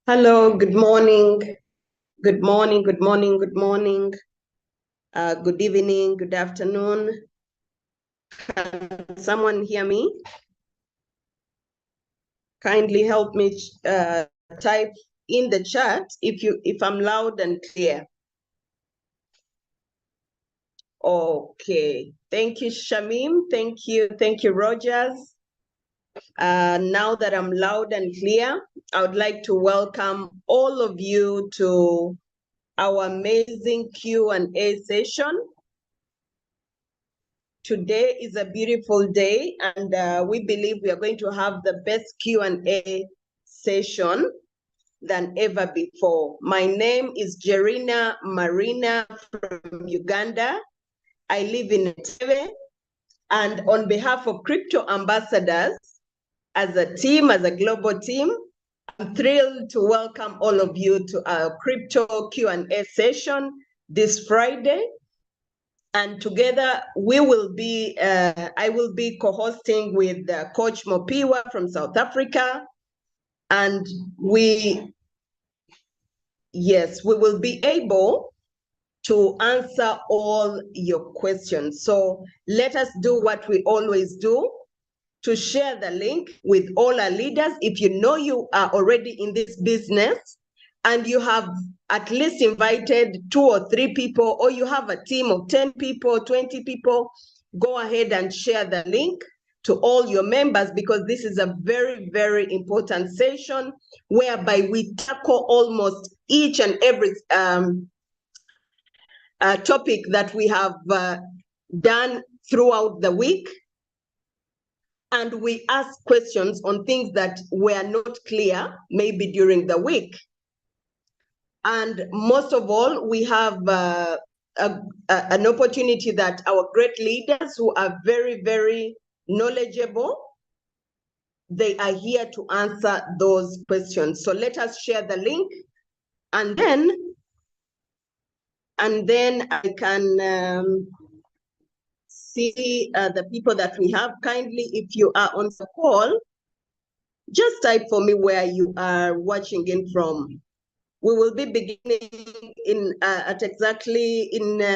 Hello, good morning. Good morning, good morning, good morning. Good evening, good afternoon. Can someone hear me? Kindly help me type in the chat if I'm loud and clear. Okay. Thank you, Shamim. Thank you, Rogers. Now that I'm loud and clear, I would like to welcome all of you to our amazing Q&A session. Today is a beautiful day, and we believe we are going to have the best Q&A session than ever before. My name is Jerina Marina from Uganda. I live in Entebbe, and on behalf of Crypto Ambassadors, as a team, as a global team, I'm thrilled to welcome all of you to our Crypto Q&A session this Friday. And together we will be, I will be co-hosting with Coach Mopiiwa from South Africa. And we will be able to answer all your questions. So let us do what we always do, to share the link with all our leaders. If you know you are already in this business and you have at least invited 2 or 3 people, or you have a team of 10 people, 20 people, go ahead and share the link to all your members, because this is a very, very important session whereby we tackle almost each and every topic that we have done throughout the week. And we ask questions on things that were not clear, maybe during the week. And most of all, we have an opportunity that our great leaders who are very, very knowledgeable, they are here to answer those questions. So let us share the link, and then I can see the people that we have. Kindly, if you are on the call, just type for me where you are watching in from. We will be beginning at exactly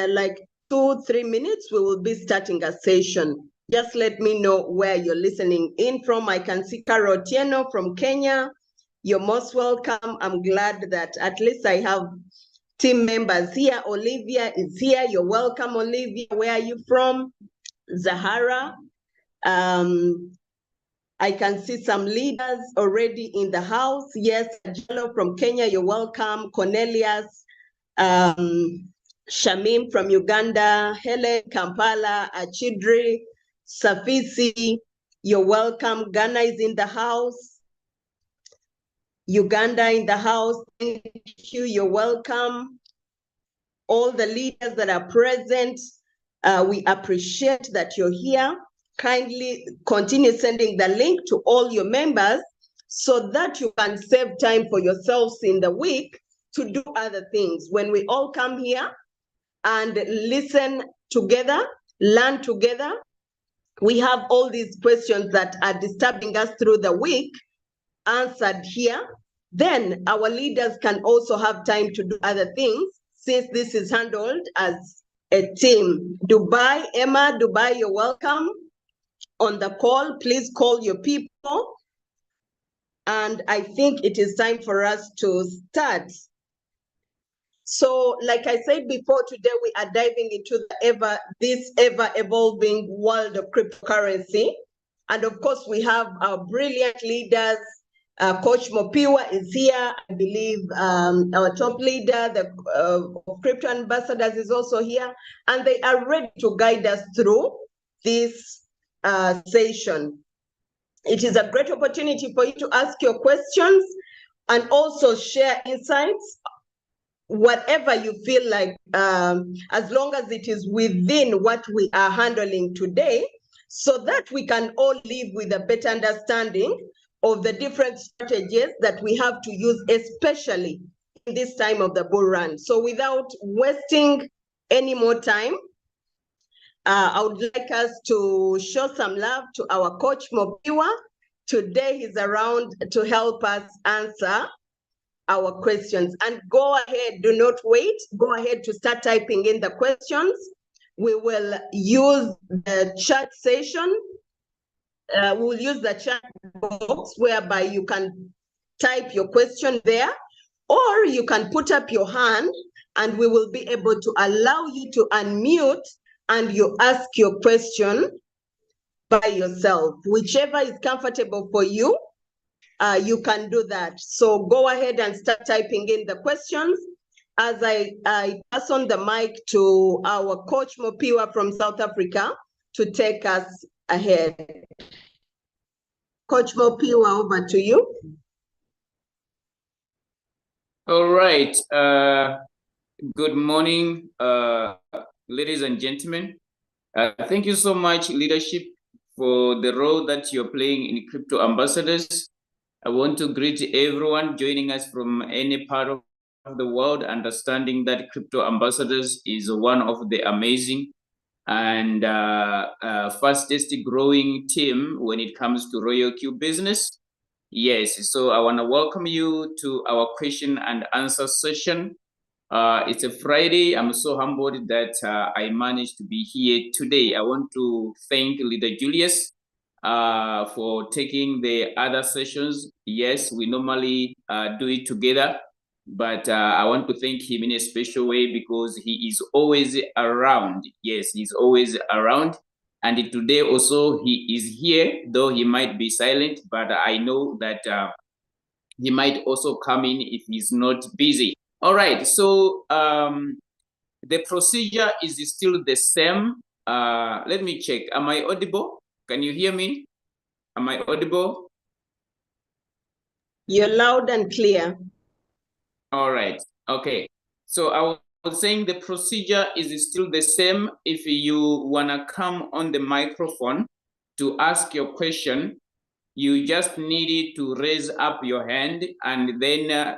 like 2-3 minutes. We will be starting a session. Just let me know where you're listening in from. I can see Carol Tieno from Kenya. You're most welcome. I'm glad that at least I have team members here. Olivia is here. You're welcome, Olivia. Where are you from? Zahara. I can see some leaders already in the house. Yes, Jello from Kenya, you're welcome. Cornelius, Shamim from Uganda, Helen, Kampala, Achidri, Safisi, you're welcome. Ghana is in the house. Uganda in the house, thank you, you're welcome. All the leaders that are present, we appreciate that you're here. Kindly continue sending the link to all your members so that you can save time for yourselves in the week to do other things. When we all come here and listen together, learn together, we have all these questions that are disturbing us through the week answered here. Then our leaders can also have time to do other things, since this is handled as a team. Dubai, Emma, Dubai, you're welcome on the call. Please call your people. And I think it is time for us to start. So like I said before, today we are diving into this ever evolving world of cryptocurrency. And of course, we have our brilliant leaders. Coach Mopiiwa is here. I believe our top leader, the Crypto Ambassadors, is also here. And they are ready to guide us through this session. It is a great opportunity for you to ask your questions and also share insights, whatever you feel like, as long as it is within what we are handling today, so that we can all live with a better understanding of the different strategies that we have to use, especially in this time of the bull run. So without wasting any more time, I would like us to show some love to our coach Mopiiwa. Today he's around to help us answer our questions. And go ahead, do not wait. Go ahead to start typing in the questions. We will use the chat session. We'll use the chat box whereby you can type your question there, or you can put up your hand and we will be able to allow you to unmute and you ask your question by yourself. Whichever is comfortable for you, you can do that. So go ahead and start typing in the questions as I pass on the mic to our coach Mopiiwa from South Africa to take us ahead. Coach Mopiiwa, over to you. All right. Good morning, ladies and gentlemen. Thank you so much, leadership, for the role that you're playing in Crypto Ambassadors. I want to greet everyone joining us from any part of the world, understanding that Crypto Ambassadors is one of the amazing and fastest growing team when it comes to Royal Q business. Yes, so I want to welcome you to our question and answer session. It's a Friday. I'm so humbled that I managed to be here today. I want to thank Leader Julius for taking the other sessions. Yes, we normally do it together, but I want to thank him in a special way because he is always around. Yes, he's always around. And today also he is here, though he might be silent, but I know that he might also come in if he's not busy. All right, so the procedure is still the same. Let me check. Am I audible? Can you hear me? Am I audible? You're loud and clear. All right. Okay. So I was saying the procedure is still the same. If you want to come on the microphone to ask your question, you just needed to raise up your hand, and then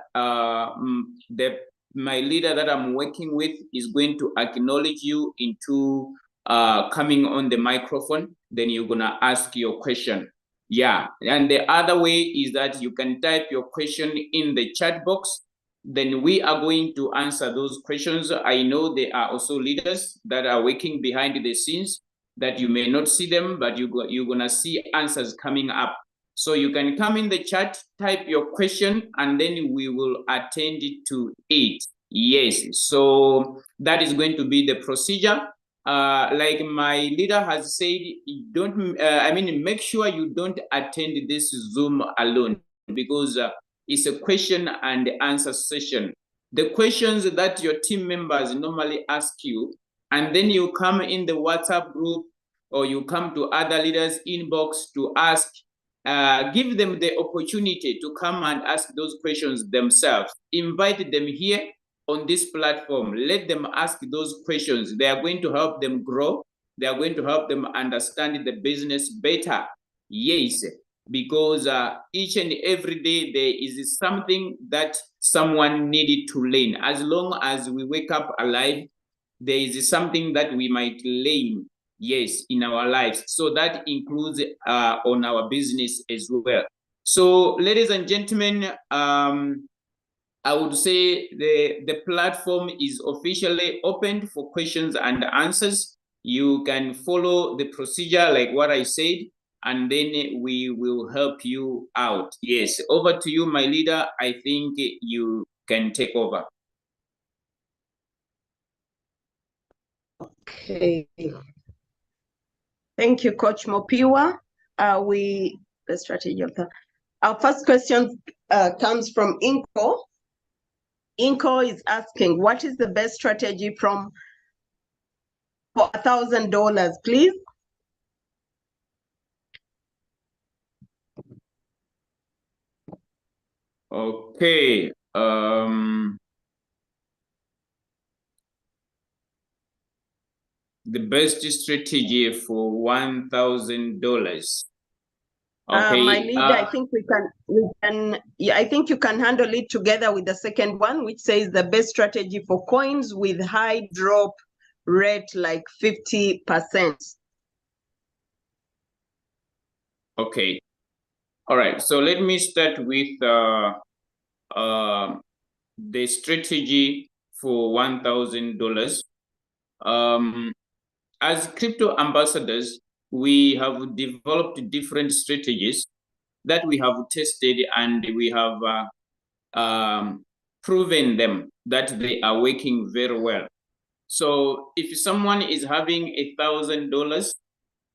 my leader that I'm working with is going to acknowledge you into coming on the microphone. Then you're gonna ask your question. Yeah, and the other way is that you can type your question in the chat box. Then we are going to answer those questions. I know there are also leaders that are working behind the scenes that you may not see them, but you're gonna see answers coming up. So you can come in the chat, type your question, and then we will attend to it. Yes, so that is going to be the procedure. Like my leader has said, don't. Make sure you don't attend this Zoom alone because it's a question and answer session. The questions that your team members normally ask you, and then you come in the WhatsApp group or you come to other leaders' inbox to ask. Give them the opportunity to come and ask those questions themselves. Invite them here on this platform. Let them ask those questions. They are going to help them grow. They are going to help them understand the business better. Yes, because each and every day there is something that someone needed to learn. As long as we wake up alive, there is something that we might learn. Yes, in our lives. So that includes on our business as well. So, ladies and gentlemen, I would say the platform is officially opened for questions and answers. You can follow the procedure like what I said, and then we will help you out. Yes, over to you, my leader. I think you can take over. Okay. Thank you, Coach Mopiiwa. The strategy of our first question comes from Inko. Inko is asking, what is the best strategy for $1,000, please? Okay. The best strategy for $1,000. Okay. My leader, I think I think you can handle it together with the second one, which says the best strategy for coins with high drop rate like 50%. Okay. All right. So let me start with the strategy for $1,000. As crypto ambassadors, we have developed different strategies that we have tested, and we have proven them that they are working very well. So if someone is having $1,000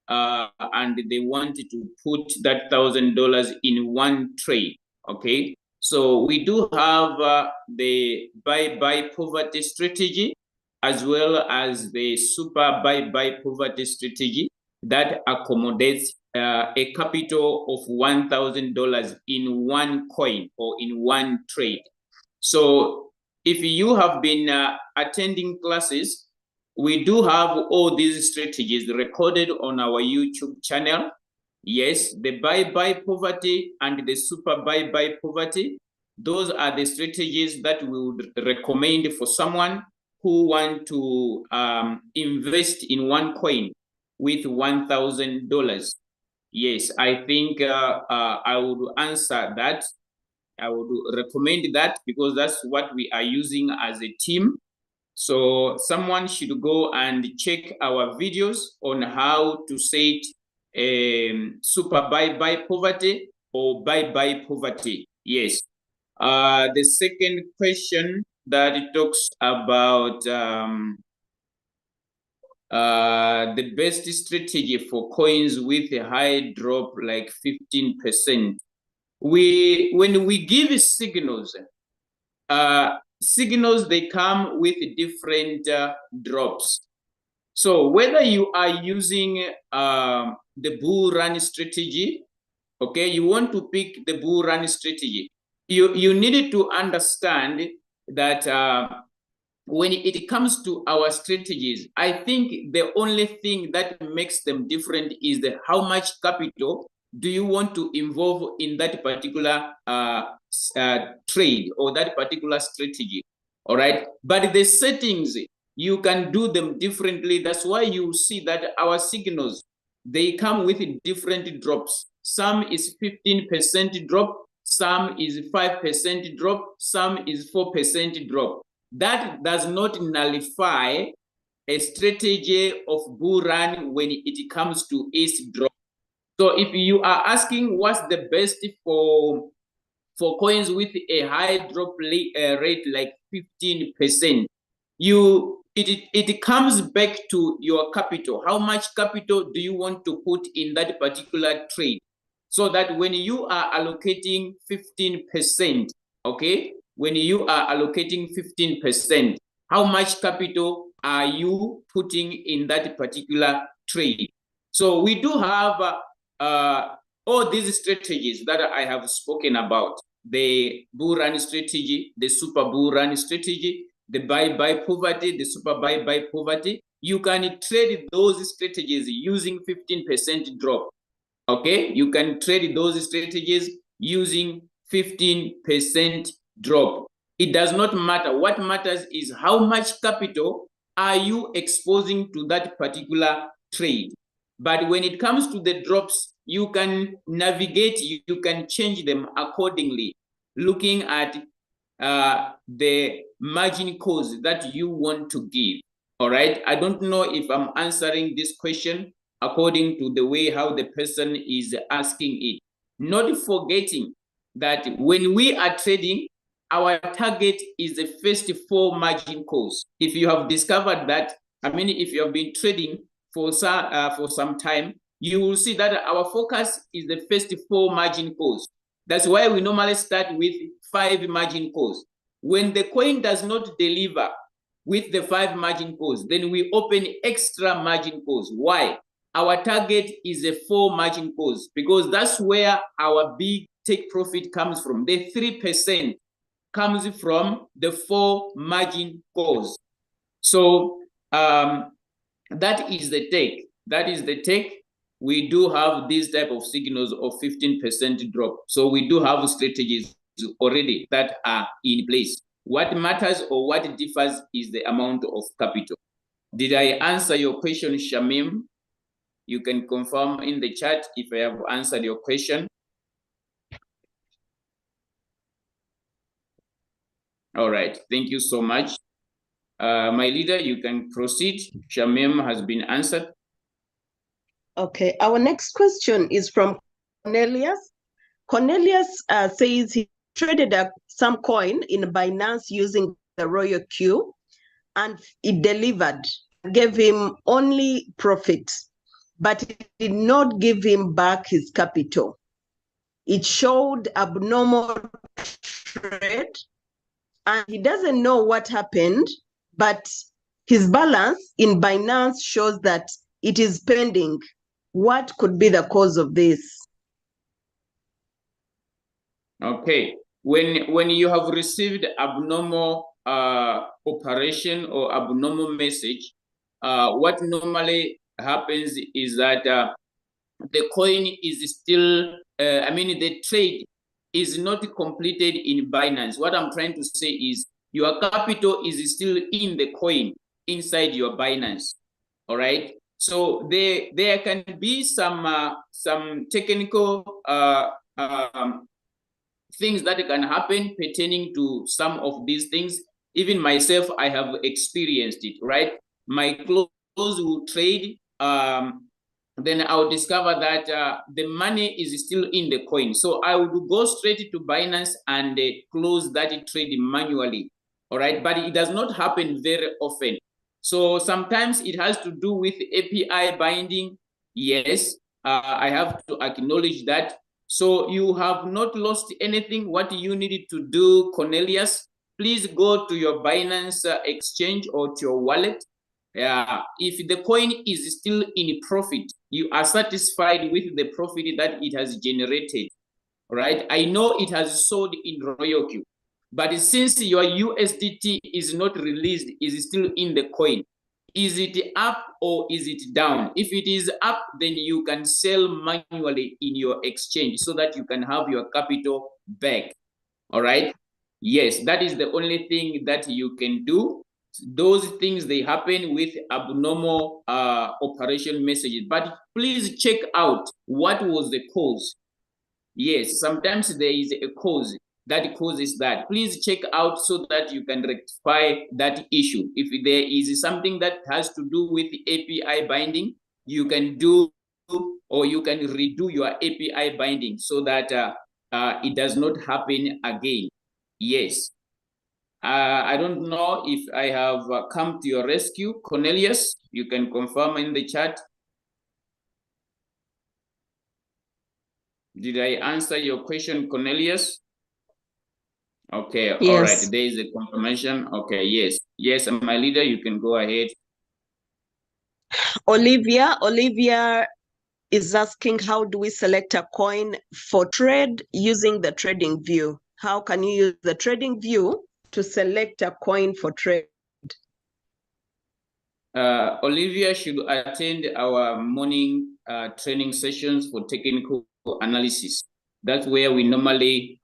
and they want to put that $1,000 in one trade, okay? So we do have the buy poverty strategy, as well as the super buy poverty strategy that accommodates a capital of $1,000 in one coin or in one trade. So if you have been attending classes, we do have all these strategies recorded on our YouTube channel. Yes, the buy poverty and the super buy poverty, those are the strategies that we would recommend for someone who want to invest in one coin with $1,000. Yes, I think I would answer that. I would recommend that because that's what we are using as a team. So someone should go and check our videos on how to set super buy poverty or buy poverty. Yes. The second question that it talks about the best strategy for coins with a high drop like 15%. When we give signals, signals, they come with different drops. So whether you are using the bull run strategy, okay, you want to pick the bull run strategy, you need to understand that when it comes to our strategies, I think the only thing that makes them different is how much capital do you want to involve in that particular trade or that particular strategy. All right, but the settings, you can do them differently. That's why you see that our signals, they come with different drops. Some is 15% drop, some is 5% drop, some is 4% drop. That does not nullify a strategy of bull run when it comes to ace drop. So if you are asking what's the best for coins with a high drop rate like 15%, it comes back to your capital. How much capital do you want to put in that particular trade? So that when you are allocating 15%, okay, when you are allocating 15%, how much capital are you putting in that particular trade? So we do have all these strategies that I have spoken about: the bull run strategy, the super bull run strategy, the buy poverty, the super buy poverty. You can trade those strategies using 15% drop. Okay, you can trade those strategies using 15% drop. It does not matter. What matters is how much capital are you exposing to that particular trade. But when it comes to the drops, you can navigate, you can change them accordingly, looking at the margin calls that you want to give. All right, I don't know if I'm answering this question according to the way how the person is asking it. Not forgetting that when we are trading, our target is the first 4 margin calls. If you have discovered that, I mean, if you have been trading for some time, you will see that our focus is the first 4 margin calls. That's why we normally start with 5 margin calls. When the coin does not deliver with the 5 margin calls, then we open extra margin calls. Why? Our target is a 4 margin calls, because that's where our big take profit comes from. The 3% comes from the 4 margin calls. So that is the take. That is the take. We do have these type of signals of 15% drop. So we do have strategies already that are in place. What matters or what differs is the amount of capital. Did I answer your question, Shamim? You can confirm in the chat if I have answered your question. All right, thank you so much. My leader, you can proceed. Shamim has been answered. Okay, our next question is from Cornelius. Cornelius says he traded some coin in Binance using the Royal Q, and it delivered, gave him only profit, but it did not give him back his capital. It showed abnormal trade, and he doesn't know what happened, but his balance in Binance shows that it is pending. What could be the cause of this? Okay, when you have received abnormal operation or abnormal message, what normally happens is that the coin is still, the trade is not completed in Binance. What I'm trying to say is your capital is still in the coin inside your Binance. All right. So there can be some technical things that can happen pertaining to some of these things. Even myself, I have experienced it, right? My clothes will trade, then I'll discover that the money is still in the coin. So I would go straight to Binance and close that trade manually, all right? But it does not happen very often. So sometimes it has to do with API binding. Yes, I have to acknowledge that. So you have not lost anything. What you needed to do, Cornelius, please go to your Binance exchange or to your wallet. If the coin is still in profit, you are satisfied with the profit that it has generated, right? I know it has sold in Royal Q, but since your USDT is not released, is still in the coin, is it up or is it down? If it is up, then you can sell manually in your exchange so that you can have your capital back. All right. Yes, that is the only thing that you can do. Those things, they happen with abnormal operation messages. But please check out what was the cause. Yes, sometimes there is a cause that causes that. Please check out so that you can rectify that issue. If there is something that has to do with API binding, you can do, or you can redo your API binding so that it does not happen again. Yes. I don't know if I have come to your rescue. Cornelius, you can confirm in the chat. Did I answer your question, Cornelius? Okay, yes. All right, there is a confirmation. Okay, yes. Yes, my leader, you can go ahead. Olivia is asking, how do we select a coin for trade using the trading view? How can you use the trading view to select a coin for trade? Olivia should attend our morning training sessions for technical analysis. That's where we normally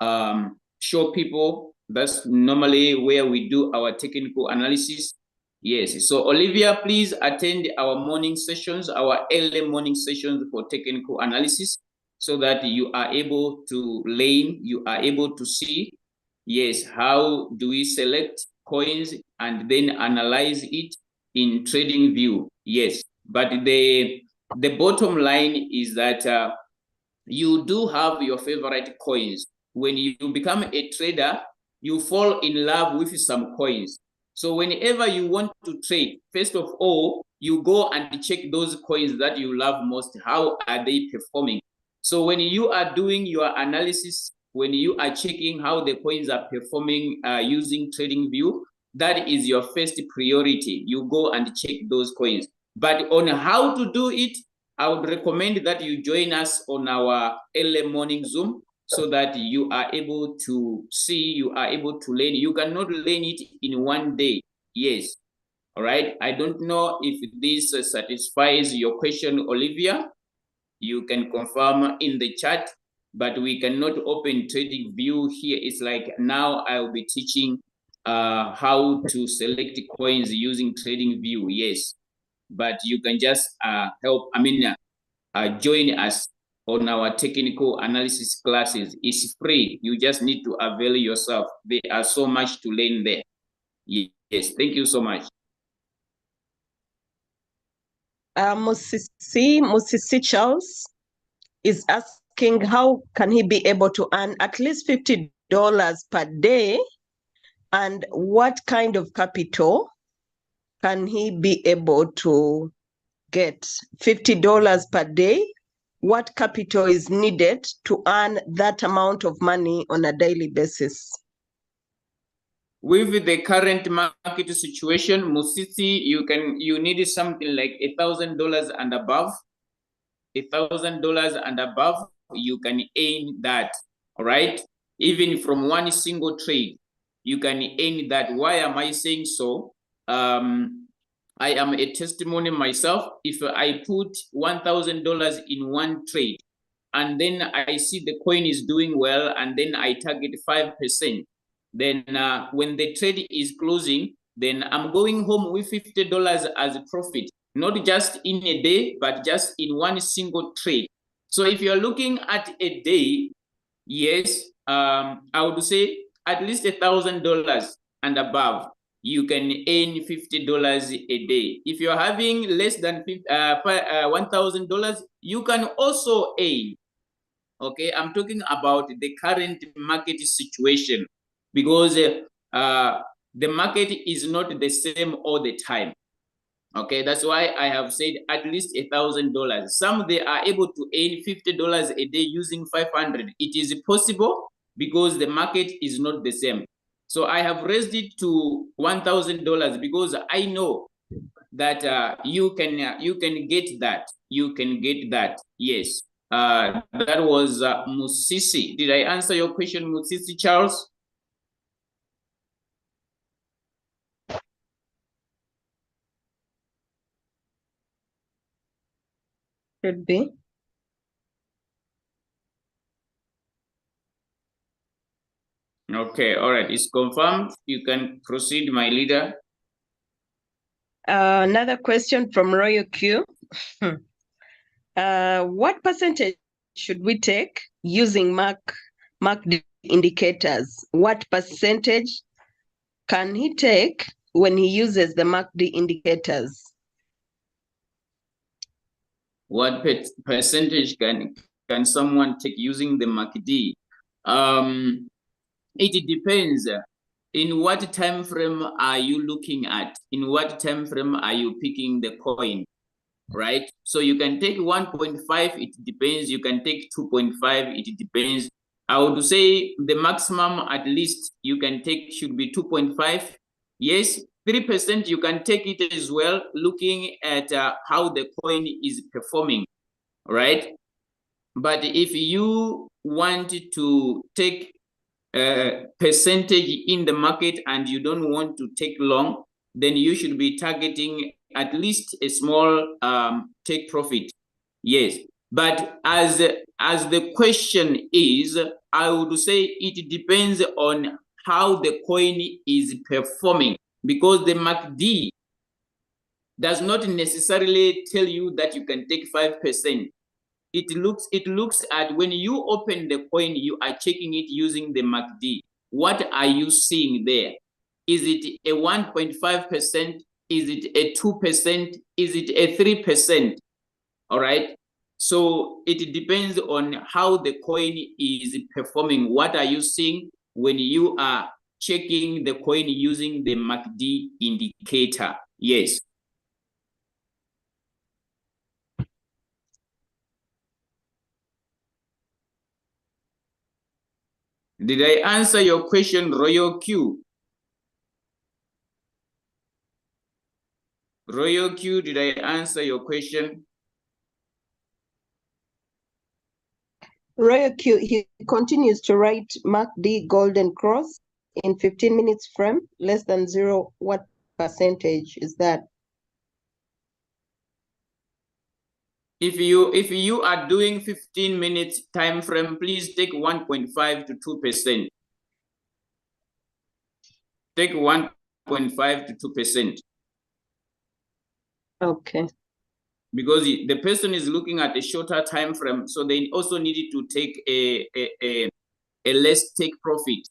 show people. That's normally where we do our technical analysis. Yes, so Olivia, please attend our morning sessions, our early morning sessions for technical analysis, so that you are able to learn, you are able to see, yes, how do we select coins and then analyze it in trading view. Yes, but the bottom line is that you do have your favorite coins. When you become a trader, you fall in love with some coins. So whenever you want to trade, first of all, you go and check those coins that you love most. How are they performing? So when you are doing your analysis, when you are checking how the coins are performing using trading view, that is your first priority. You go and check those coins. But on how to do it, I would recommend that you join us on our early morning Zoom so that you are able to see, you are able to learn. You cannot learn it in one day. Yes. All right. I don't know if this satisfies your question, Olivia. You can confirm in the chat, but we cannot open trading view here. It's like now I'll be teaching how to select coins using trading view. Yes. But you can just help, join us on our technical analysis classes. It's free. You just need to avail yourself. There are so much to learn there. Yes, thank you so much. Musisi Charles is asking how can he be able to earn at least $50 per day, and what kind of capital can he be able to get? $50 per day, what capital is needed to earn that amount of money on a daily basis? With the current market situation, Musisi, you need something like $1,000 and above. $1,000 and above, you can earn that. All right, even from one single trade, you can earn that. Why am I saying so? I am a testimony myself. If I put $1,000 in one trade, and then I see the coin is doing well, and then I target 5%, then when the trade is closing, then I'm going home with $50 as a profit, not just in a day, but just in one single trade. So if you're looking at a day, yes, I would say at least $1,000 and above, you can earn $50 a day. If you're having less than $1,000, you can also earn. Okay, I'm talking about the current market situation, because the market is not the same all the time. Okay, that's why I have said at least $1,000. Some they are able to earn $50 a day using 500. It is possible because the market is not the same. So I have raised it to $1,000 because I know that you can get that. You can get that. Yes. That was Musisi. Did I answer your question, Musisi Charles? Should be. Okay, all right. It's confirmed. You can proceed, my leader. Another question from Royal Q. What percentage should we take using MACD indicators? What percentage can he take when he uses the MACD indicators? What percentage can someone take using the MACD? It depends. In what time frame are you looking at? In what time frame are you picking the coin? Right? So you can take 1.5, it depends. You can take 2.5, it depends. I would say the maximum at least you can take should be 2.5. Yes, 3% you can take it as well, looking at how the coin is performing, right? But if you want to take percentage in the market and you don't want to take long, then you should be targeting at least a small take profit. Yes, but as the question is, I would say it depends on how the coin is performing, because the MACD does not necessarily tell you that you can take 5%. It looks at when you open the coin, you are checking it using the MACD. What are you seeing there? Is it a 1.5%? Is it a 2%? Is it a 3%? All right. So it depends on how the coin is performing. What are you seeing when you are checking the coin using the MACD indicator? Yes. Did I answer your question, Royal Q? Royal Q, did I answer your question? Royal Q, he continues to write MACD golden cross in 15 minutes frame, less than 0. What percentage is that? If you are doing 15 minutes time frame, please take 1.5 to 2%. Take 1.5 to 2%. Okay. because the person is looking at a shorter time frame, so they also needed to take a less take profit.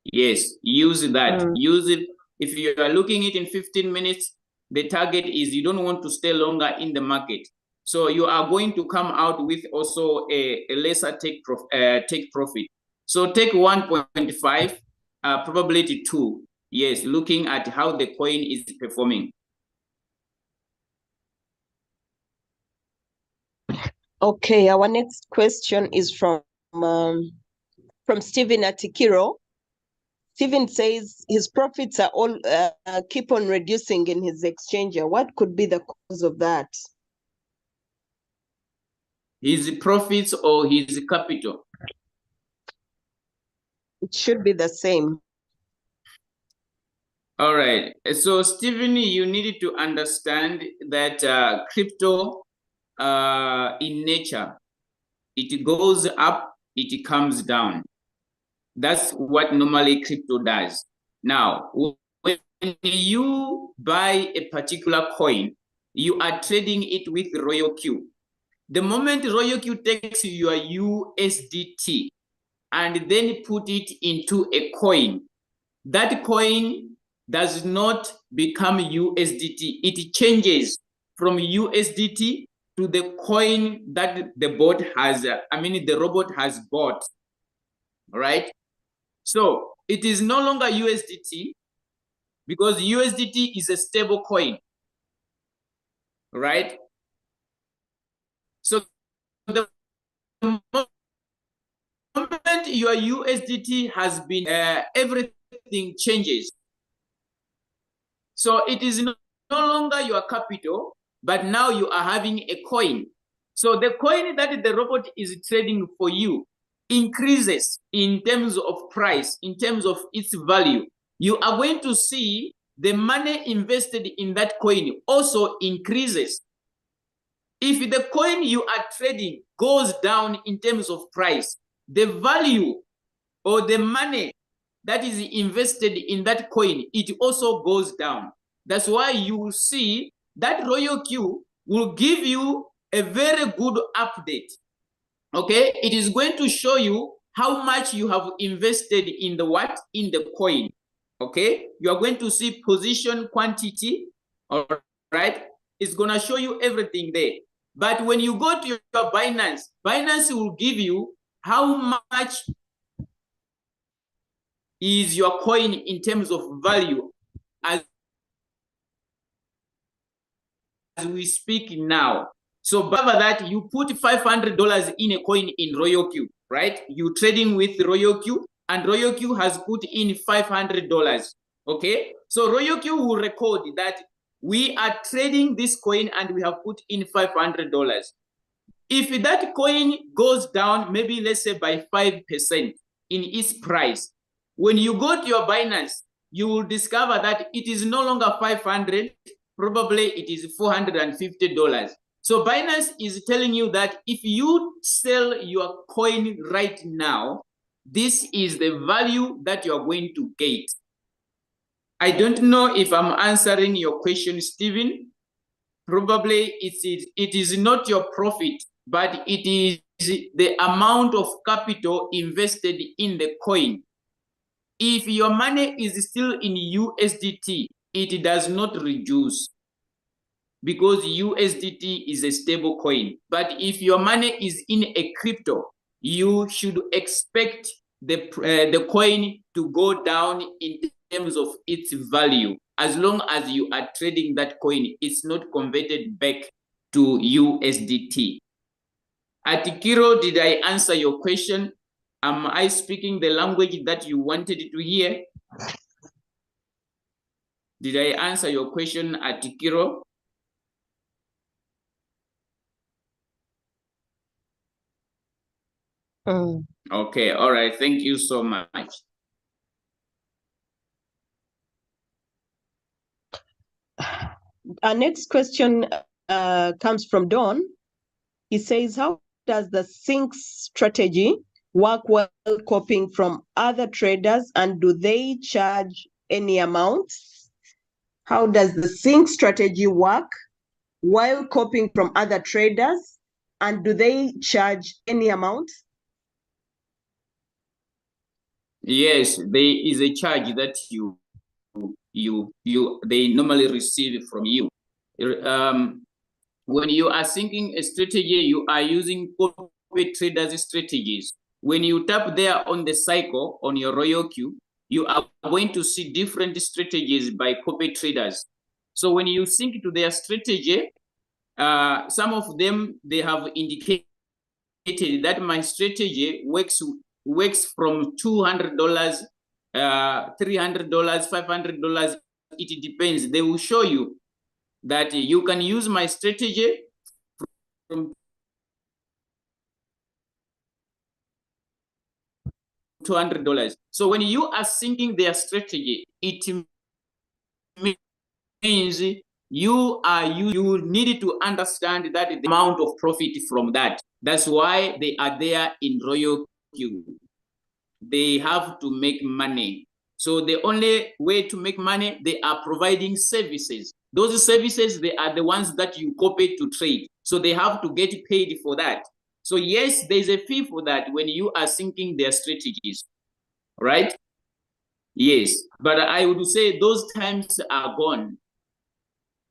Yes, use that. Use it. If you are looking at it in 15 minutes, the target is you don't want to stay longer in the market. So you are going to come out with also a lesser take profit. So take 1.5, probability 2. Yes, looking at how the coin is performing. Okay, our next question is from Stephen Atikiro. Stephen says his profits are all keep on reducing in his exchanger. What could be the cause of that? His profits or his capital? It should be the same. All right. So, Stephen, you needed to understand that crypto in nature, it goes up, it comes down. That's what normally crypto does. Now, when you buy a particular coin, you are trading it with Royal Q. The moment Royal Q takes your USDT and then put it into a coin, that coin does not become USDT. It changes from USDT to the coin that the bot has, the robot has bought, all right? So it is no longer USDT because USDT is a stable coin, right? So the moment your USDT has been, everything changes. So it is no longer your capital, but now you are having a coin. So the coin that the robot is trading for you increases in terms of price, in terms of its value. You are going to see the money invested in that coin also increases. If the coin you are trading goes down in terms of price, the value or the money that is invested in that coin, it also goes down. That's why you will see that Royal Q will give you a very good update. Okay, it is going to show you how much you have invested in the what? In the coin. Okay, you are going to see position, quantity, all right? It's gonna show you everything there. But when you go to your Binance, Binance will give you how much is your coin in terms of value as we speak now. So by that, you put $500 in a coin in Royal Q, right? You trading with Royal Q, and Royal Q has put in $500. Okay, so Royal Q will record that we are trading this coin and we have put in $500. If that coin goes down, maybe let's say by 5% in its price, when you go to your Binance, you will discover that it is no longer 500, probably it is $450. So Binance is telling you that if you sell your coin right now, this is the value that you are going to get. I don't know if I'm answering your question, Stephen. Probably it is not your profit, but it is the amount of capital invested in the coin. If your money is still in USDT, it does not reduce because USDT is a stable coin. But if your money is in a crypto, you should expect the coin to go down in terms of its value. As long as you are trading that coin, it's not converted back to USDT. Atikiro, did I answer your question? Am I speaking the language that you wanted to hear? Did I answer your question, Atikiro? Okay, all right. Thank you so much. Our next question comes from Don. He says, how does the sync strategy work well copying from other traders, and do they charge any amount? How does the sync strategy work while copying from other traders? And do they charge any amount? Yes, there is a charge that they normally receive from you. When you are thinking a strategy, you are using copy traders strategies. When you tap there on the cycle on your Royal Queue, you are going to see different strategies by copy traders. So when you sync to their strategy, some of them, they have indicated that my strategy works from $200, $300, $500. It depends. They will show you that you can use my strategy from $200. So when you are syncing their strategy, it means you need to understand that the amount of profit from that. That's why they are there in Royal Queue. They have to make money. So the only way to make money, they are providing services. Those services, they are the ones that you copy to trade. So they have to get paid for that. So yes, there's a fee for that when you are syncing their strategies, right? Yes, but I would say those times are gone.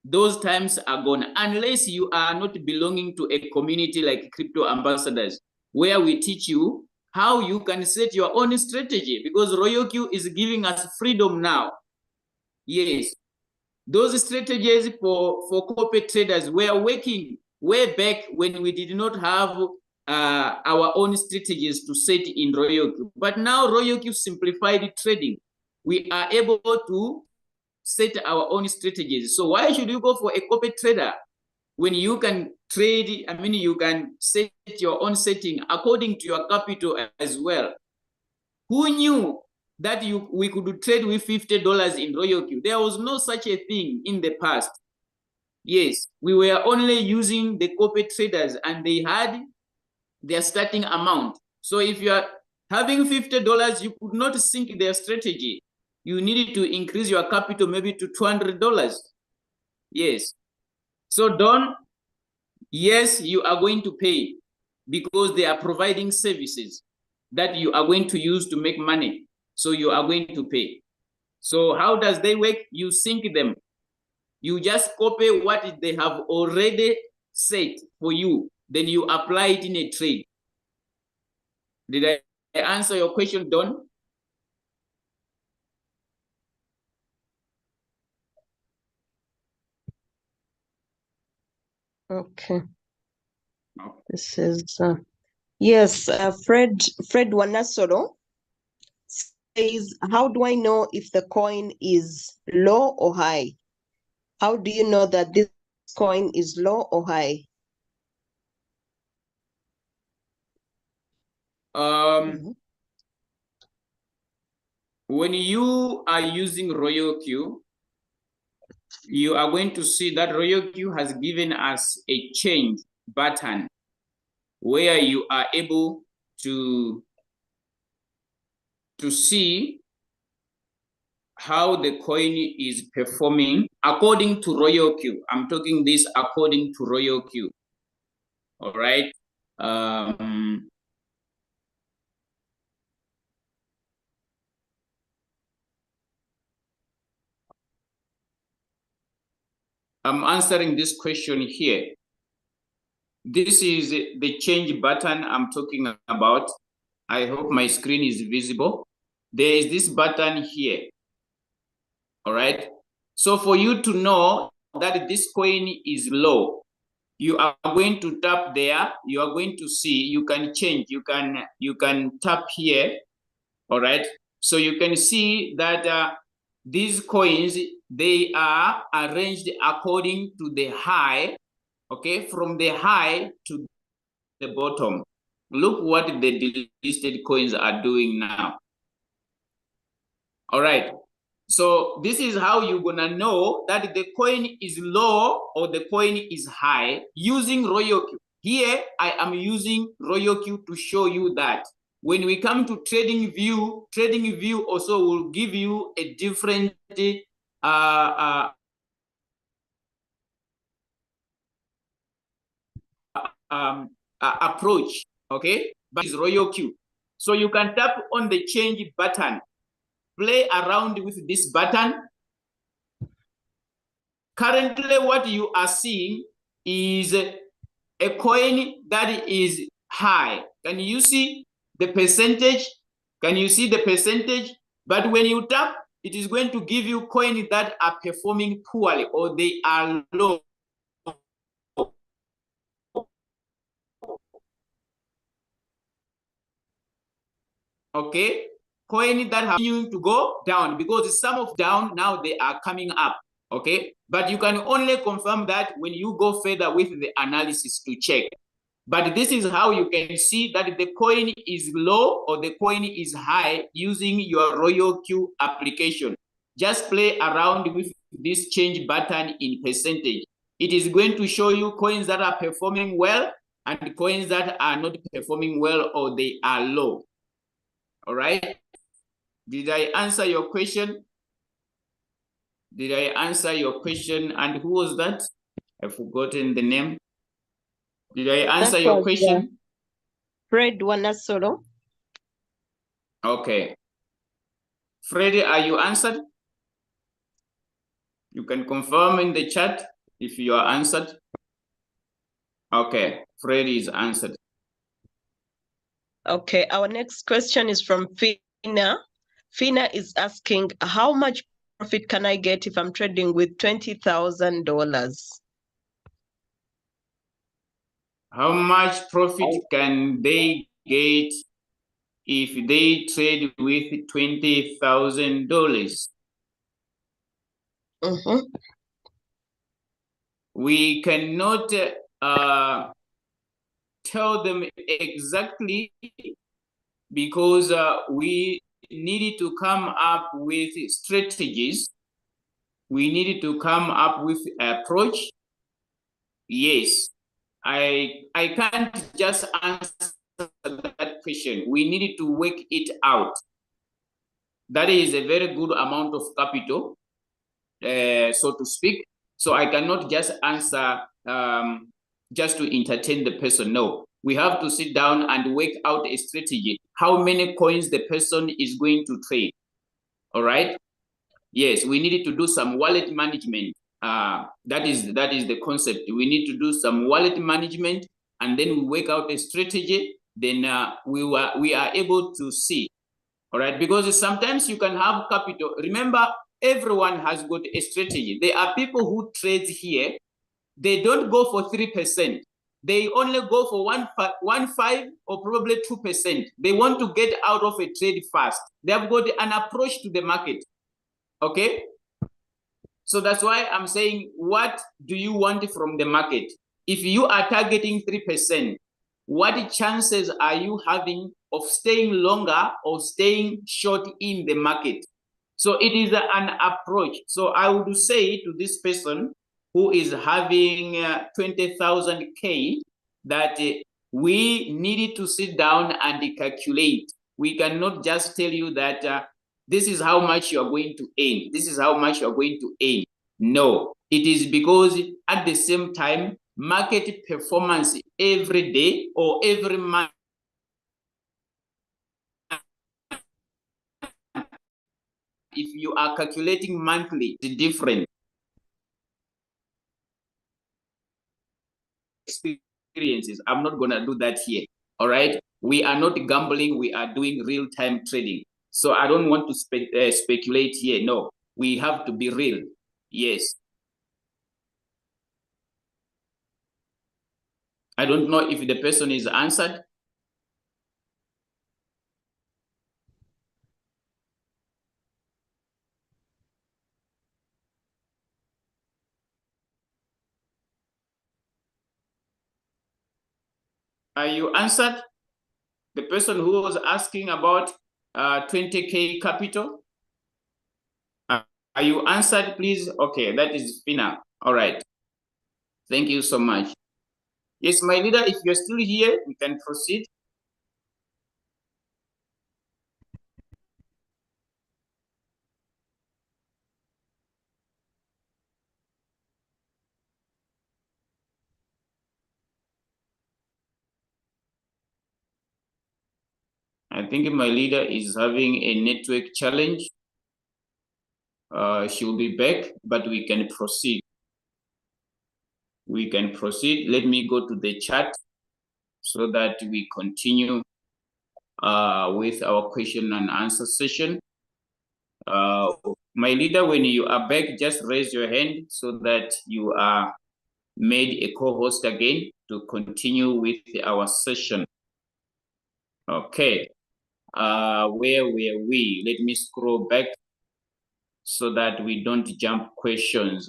Those times are gone, unless you are not belonging to a community like Crypto Ambassadors, where we teach you how you can set your own strategy, because Royal Queue is giving us freedom now. Yes, those strategies for corporate traders were working way back when we did not have our own strategies to set in Royal Queue. But now Royal Queue simplified trading. We are able to set our own strategies. So why should you go for a corporate trader when you can trade? I mean, you can set your own setting according to your capital as well. Who knew that we could trade with $50 in Royal Queue? There was no such a thing in the past. Yes, we were only using the corporate traders and they had their starting amount. So if you are having $50, you could not sync their strategy. You needed to increase your capital maybe to $200. Yes. So Don, yes, you are going to pay because they are providing services that you are going to use to make money. So you are going to pay. So how does they work? You sync them. You just copy what they have already set for you. Then you apply it in a trade. Did I answer your question, Don? Okay. This is yes, Fred Wanasoro says, how do I know if the coin is low or high? How do you know that this coin is low or high? When you are using Royal Queue, you are going to see that Royal Queue has given us a change button where you are able to see how the coin is performing according to Royal Queue. I'm talking this according to Royal Queue. All right. I'm answering this question here. This is the change button I'm talking about. I hope my screen is visible. There is this button here. All right. So for you to know that this coin is low, you are going to tap there. You are going to see, you can change, you can tap here. All right. So you can see that these coins, they are arranged according to the high, okay, from the high to the bottom. Look what the delisted coins are doing now. All right. So this is how you're gonna know that the coin is low or the coin is high using Royal Queue. Here, I am using Royal Queue to show you that. When we come to Trading View also will give you a different approach, okay? But it's Royal Q. So you can tap on the change button, play around with this button. Currently, what you are seeing is a coin that is high. Can you see the percentage? Can you see the percentage? But when you tap, it is going to give you coins that are performing poorly or they are low. Okay, coins that have continuing to go down because some of down now they are coming up. Okay, but you can only confirm that when you go further with the analysis to check. But this is how you can see that the coin is low or the coin is high using your Royal Q application. Just play around with this change button in percentage. It is going to show you coins that are performing well and coins that are not performing well or they are low. All right. Did I answer your question? Did I answer your question? And who was that? I've forgotten the name. Did I answer your question? Fred Wanasolo. Okay. Freddie, are you answered? You can confirm in the chat if you are answered. Okay, Freddie is answered. Okay, our next question is from Fina. Fina is asking, how much profit can I get if I'm trading with $20,000? How much profit can they get if they trade with $20,000? We cannot tell them exactly because we needed to come up with strategies. We needed to come up with approach. Yes, I can't just answer that question. We needed to work it out. That is a very good amount of capital, so to speak. So I cannot just answer just to entertain the person. No, we have to sit down and work out a strategy. How many coins the person is going to trade. All right. Yes, we needed to do some wallet management. That is the concept. We need to do some wallet management, and then we work out a strategy. Then we are able to see. All right, because sometimes you can have capital. Remember, everyone has got a strategy. There are people who trade here. They don't go for 3%. They only go for 1.5 or probably 2%. They want to get out of a trade fast. They have got an approach to the market. Okay, so that's why I'm saying, what do you want from the market? If you are targeting 3%, what chances are you having of staying longer or staying short in the market? So it is an approach. So I would say to this person who is having 20,000 K that we needed to sit down and calculate. We cannot just tell you that this is how much you are going to earn. This is how much you are going to earn. No, it is because at the same time, market performance every day or every month, if you are calculating monthly, it's different experiences. I'm not going to do that here. All right. We are not gambling. We are doing real-time trading. So I don't want to speculate here. No, we have to be real. Yes. I don't know if the person is answered. Are you answered? The person who was asking about 20K capital? Are you answered, please? Okay, that is Fina. All right. Thank you so much. Yes, my leader, if you're still here, we can proceed. I think my leader is having a network challenge. She'll be back, but we can proceed. We can proceed. Let me go to the chat so that we continue with our question and answer session. My leader, when you are back, just raise your hand so that you are made a co-host again to continue with our session. Okay. Where were we? Let me scroll back so that we don't jump questions.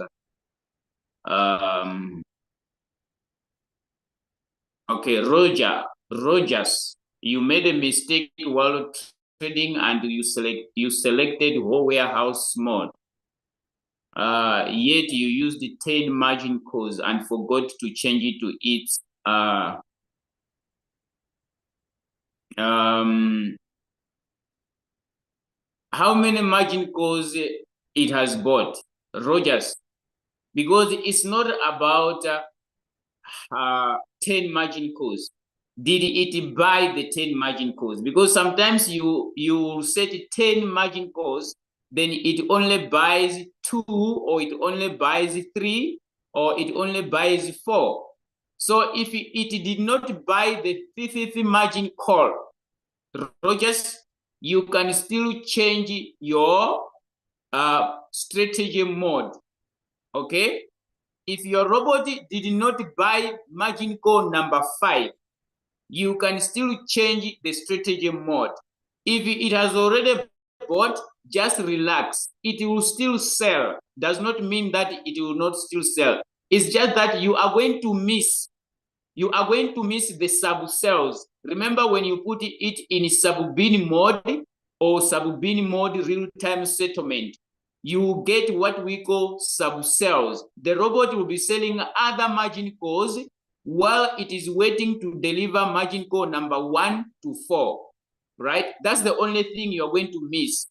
Okay, Rogers, you made a mistake while trading and you selected whole warehouse mode. Yet you used the 10 margin calls and forgot to change it to its how many margin calls it has bought, Rogers? Because it's not about 10 margin calls. Did it buy the 10 margin calls? Because sometimes you set 10 margin calls, then it only buys 2, or it only buys 3, or it only buys 4. So if it did not buy the 5th margin call, Rogers, you can still change your strategy mode. Okay? If your robot did not buy margin call number 5, you can still change the strategy mode. If it has already bought, just relax. It will still sell. Does not mean that it will not still sell. It's just that you are going to miss. You are going to miss the sub-sales. Remember, when you put it in sub-bin mode or sub-bin mode real-time settlement, you get what we call sub-sales. The robot will be selling other margin calls while it is waiting to deliver margin call number 1 to 4, right? That's the only thing you're going to miss,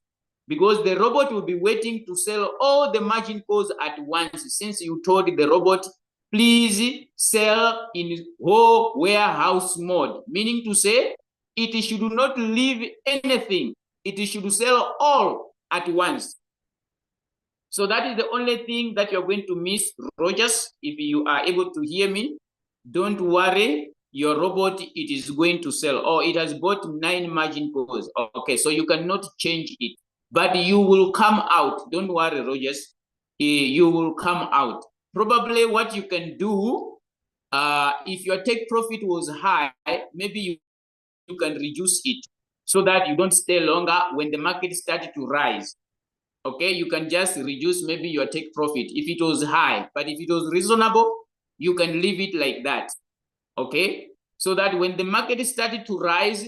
because the robot will be waiting to sell all the margin calls at once, since you told the robot, please sell in whole warehouse mode, meaning to say it should not leave anything. It should sell all at once. So that is the only thing that you're going to miss, Rogers. If you are able to hear me, don't worry, your robot, it is going to sell. Or it has bought 9 margin calls. Okay, so you cannot change it, but you will come out. Don't worry, Rogers, you will come out. Probably what you can do, if your take profit was high, maybe you can reduce it so that you don't stay longer when the market started to rise. Okay, you can just reduce maybe your take profit if it was high, but if it was reasonable, you can leave it like that. Okay, so that when the market started to rise,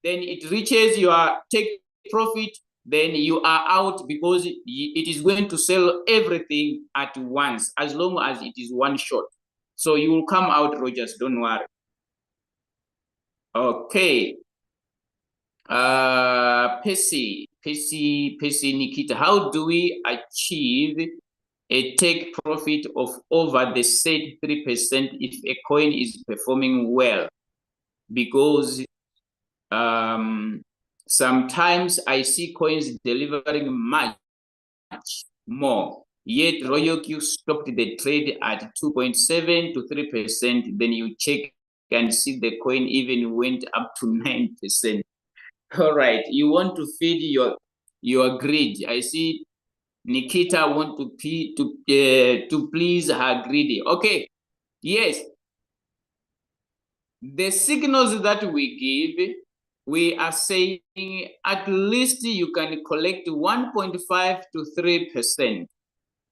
then it reaches your take profit, then you are out, because it is going to sell everything at once, as long as it is one shot. So you will come out, Rogers, don't worry. Okay. Pesi Nikita, how do we achieve a take profit of over the said 3% if a coin is performing well? Because sometimes I see coins delivering much more, yet Royal Q stopped the trade at 2.7 to 3%. Then you check and see the coin even went up to 9%. All right, you want to feed your greed. I see Nikita want to please her greedy. Okay, yes. The signals that we give, we are saying at least you can collect 1.5 to 3%.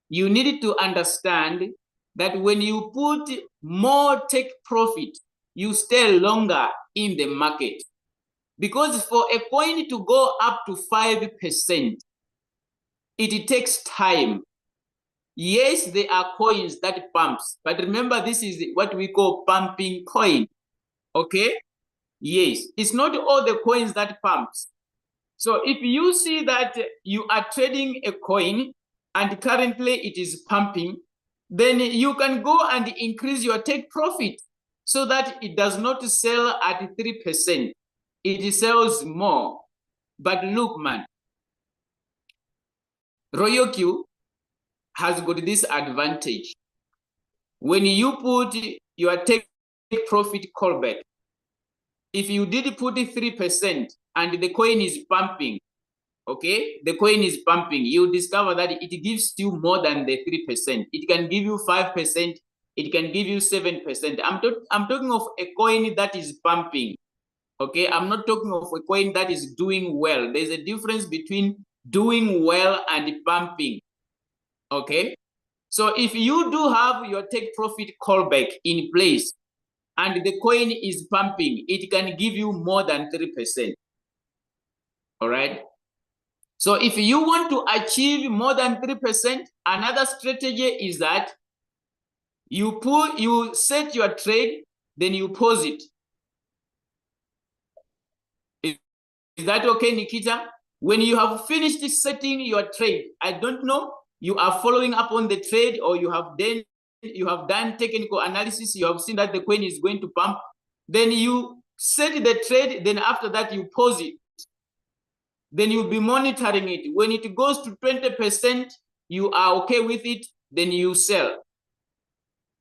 You need to understand that when you put more take profit, you stay longer in the market. Because for a coin to go up to 5%, it takes time. Yes, there are coins that pumps, but remember, this is what we call pumping coin. Okay? Yes, it's not all the coins that pumps. So if you see that you are trading a coin and currently it is pumping, then you can go and increase your take profit so that it does not sell at 3%. it sells more. But look, man, Royal Q has got this advantage. When you put your take profit callback, if you did put 3% and the coin is pumping, okay, the coin is pumping, you discover that it gives you more than the 3%. It can give you 5%, it can give you 7%. I'm talking of a coin that is pumping, okay? I'm not talking of a coin that is doing well. There's a difference between doing well and pumping, okay? So if you do have your take profit callback in place and the coin is pumping, it can give you more than 3%, all right? So if you want to achieve more than 3%, another strategy is that you set your trade, then you pause it. Is that okay, Nikita? When you have finished setting your trade, I don't know, you are following up on the trade, or you have done technical analysis, you have seen that the coin is going to pump, then you set the trade, then after that you pause it. Then you'll be monitoring it. When it goes to 20%, you are okay with it, then you sell.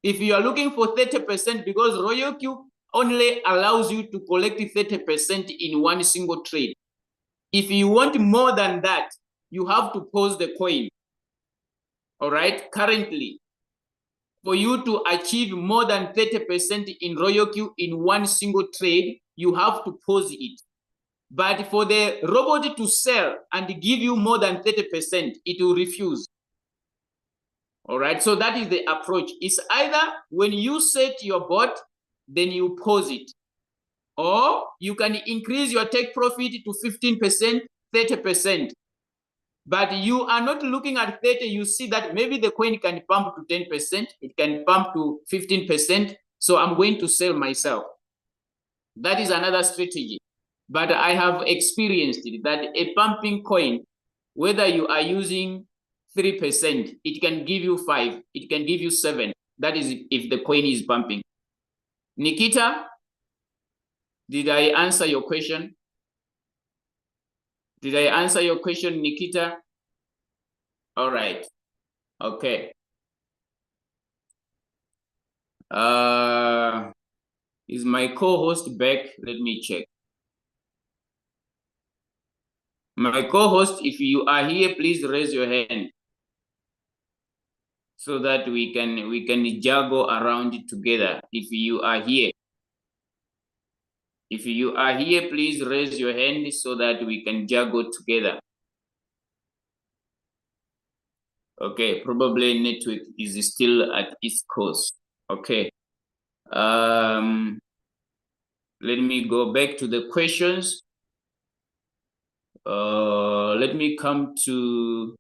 If you are looking for 30%, because Royal Q only allows you to collect 30% in one single trade. If you want more than that, you have to pause the coin. All right, currently, for you to achieve more than 30% in Royal Q in one single trade, you have to pause it. But for the robot to sell and give you more than 30%, it will refuse. All right, so that is the approach. It's either when you set your bot, then you pause it. Or you can increase your take profit to 15%, 30%. But you are not looking at 30, you see that maybe the coin can pump to 10%, it can pump to 15%, so I'm going to sell myself. That is another strategy. But I have experienced it, that a pumping coin, whether you are using 3%, it can give you 5, it can give you 7. That is if the coin is pumping. Nikita, did I answer your question? Did I answer your question, Nikita? All right. Okay. Is my co-host back? Let me check. My co-host, if you are here, please raise your hand so that we can juggle around it together. If you are here. If you are here, please raise your hand so that we can juggle together. Okay, probably network is still at East Coast. Okay. Let me go back to the questions. Let me come to,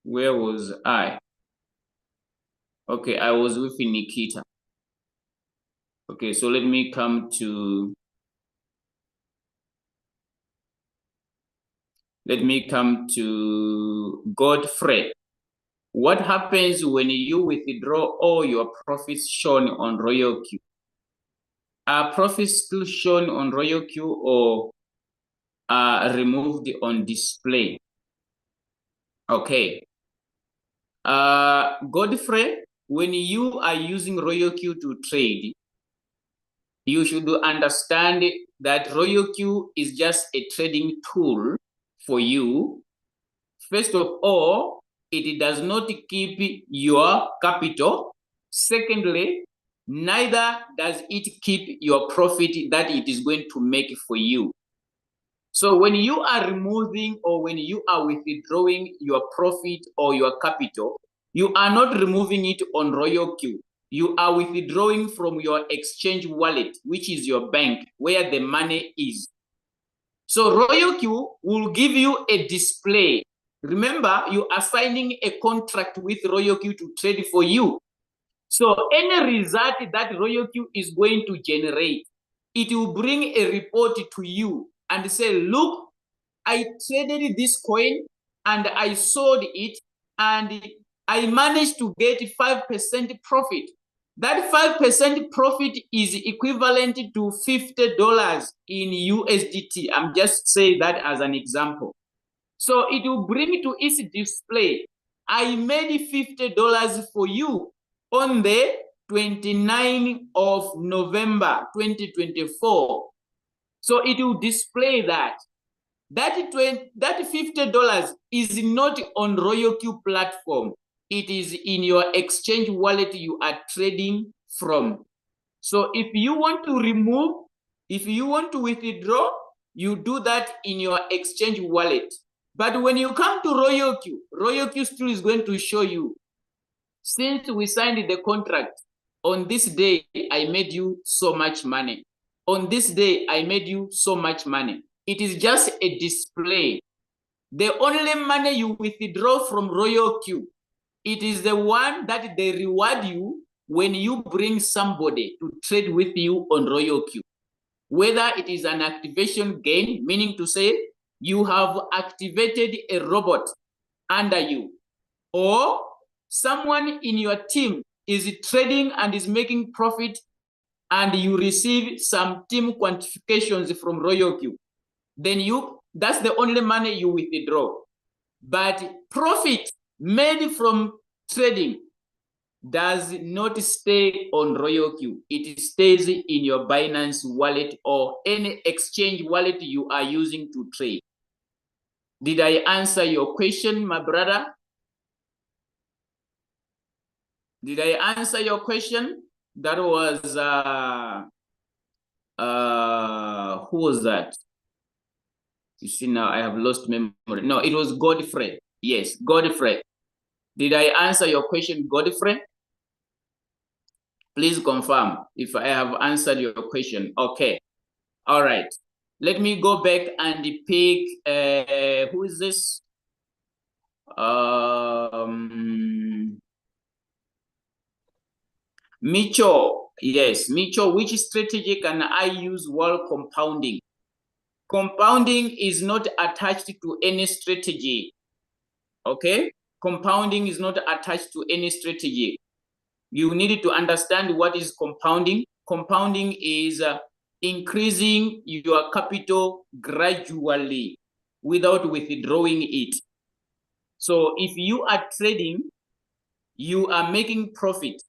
where was I? Okay, I was with Nikita. Okay, so let me come to Godfrey. What happens when you withdraw all your profits shown on Royal Q? Are profits still shown on Royal Q or are removed on display? Okay. Godfrey, when you are using Royal Q to trade, you should understand that Royal Q is just a trading tool for you. First of all, it does not keep your capital. Secondly, neither does it keep your profit that it is going to make for you. So when you are removing or when you are withdrawing your profit or your capital, you are not removing it on Royal Q. You are withdrawing from your exchange wallet, which is your bank, where the money is. So Royal Q will give you a display. Remember, you are signing a contract with Royal Q to trade for you. So any result that Royal Q is going to generate, it will bring a report to you and say, look, I traded this coin and I sold it and I managed to get 5% profit. That 5% profit is equivalent to $50 in USDT. I'm just saying that as an example. So it will bring to its display, I made $50 for you on the 29th of November, 2024. So it will display that. That $50 is not on RoyalQ platform. It is in your exchange wallet you are trading from. So if you want to remove, if you want to withdraw, you do that in your exchange wallet. But when you come to RoyalQ, RoyalQ still is going to show you, since we signed the contract, on this day, I made you so much money. On this day, I made you so much money. It is just a display. The only money you withdraw from RoyalQ, it is the one that they reward you when you bring somebody to trade with you on RoyalQ. Whether it is an activation gain, meaning to say you have activated a robot under you, or someone in your team is trading and is making profit and you receive some team quantifications from RoyalQ, then that's the only money you withdraw. But profit made from trading does not stay on RoyalQ. It stays in your Binance wallet or any exchange wallet you are using to trade. Did I answer your question, my brother? Did I answer your question? That was, who was that? You see, now I have lost memory. No, it was Godfrey. Yes, Godfrey. Did I answer your question, Godfrey? Please confirm if I have answered your question. Okay. All right. Let me go back and pick, who is this? Micho. Yes, Micho, which strategy can I use while compounding? Compounding is not attached to any strategy. Okay? Compounding is not attached to any strategy. You need to understand what is compounding. Compounding is increasing your capital gradually without withdrawing it. So if you are trading, you are making profit,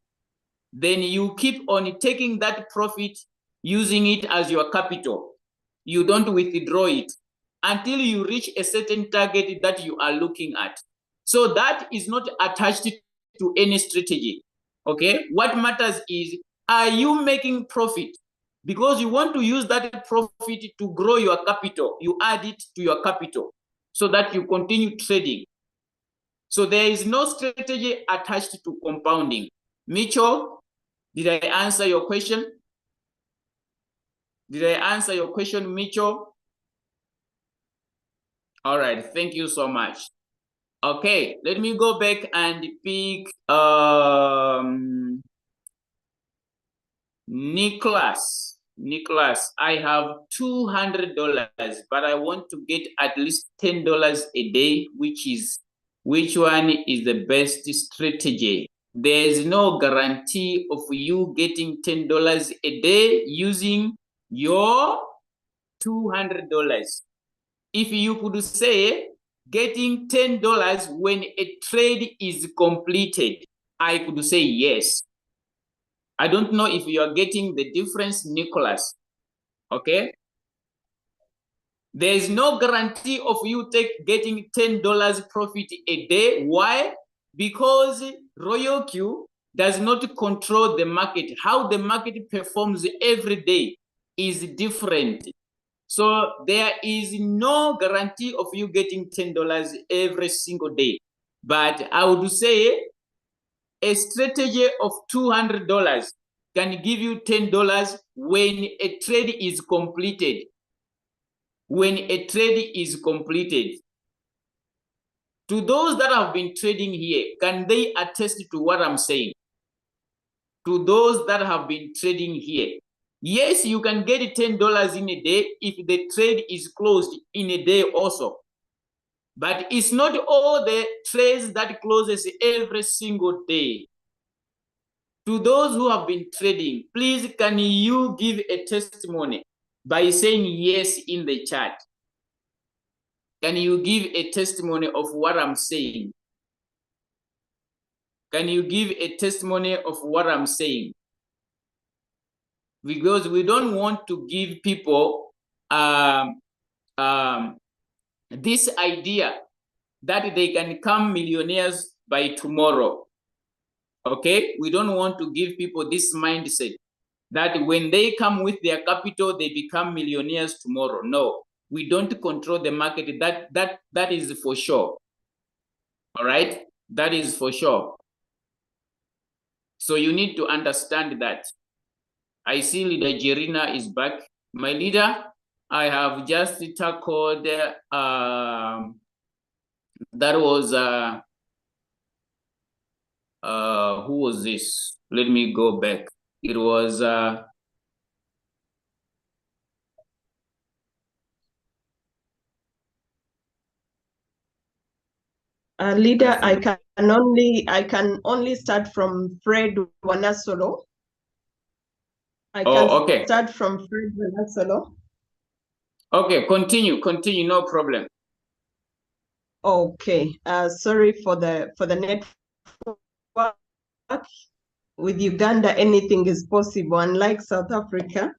then you keep on taking that profit, using it as your capital. You don't withdraw it until you reach a certain target that you are looking at. So that is not attached to any strategy. Okay, what matters is, are you making profit? Because you want to use that profit to grow your capital. You add it to your capital so that you continue trading. So there is no strategy attached to compounding. Mitchell, did I answer your question? Did I answer your question, Mitchell? All right, thank you so much. Okay, let me go back and pick Nicholas. Nicholas, I have $200, but I want to get at least $10 a day, which one is the best strategy? There is no guarantee of you getting $10 a day using your $200. If you could say getting $10 when a trade is completed, I could say yes. I don't know if you are getting the difference, Nicholas. Okay? There is no guarantee of you getting $10 profit a day. Why? Because RoyalQ does not control the market. How the market performs every day is different. So there is no guarantee of you getting $10 every single day. But I would say a strategy of $200 can give you $10 when a trade is completed. When a trade is completed. To those that have been trading here, can they attest to what I'm saying? To those that have been trading here, yes, you can get $10 in a day if the trade is closed in a day also. But it's not all the trades that closes every single day. To those who have been trading, please can you give a testimony by saying yes in the chat? Can you give a testimony of what I'm saying? Can you give a testimony of what I'm saying? Because we don't want to give people this idea that they can become millionaires by tomorrow. Okay? We don't want to give people this mindset that when they come with their capital, they become millionaires tomorrow. No, we don't control the market. That is for sure. All right? That is for sure. So you need to understand that. I see Leader Jerina is back. My leader, I have just tackled, that was, who was this? Let me go back. It was, leader, I can only start from Fred Wanasolo. I can start from Fred Wanasolo. Okay, continue, no problem. Okay, sorry for the network. With Uganda, anything is possible, unlike South Africa.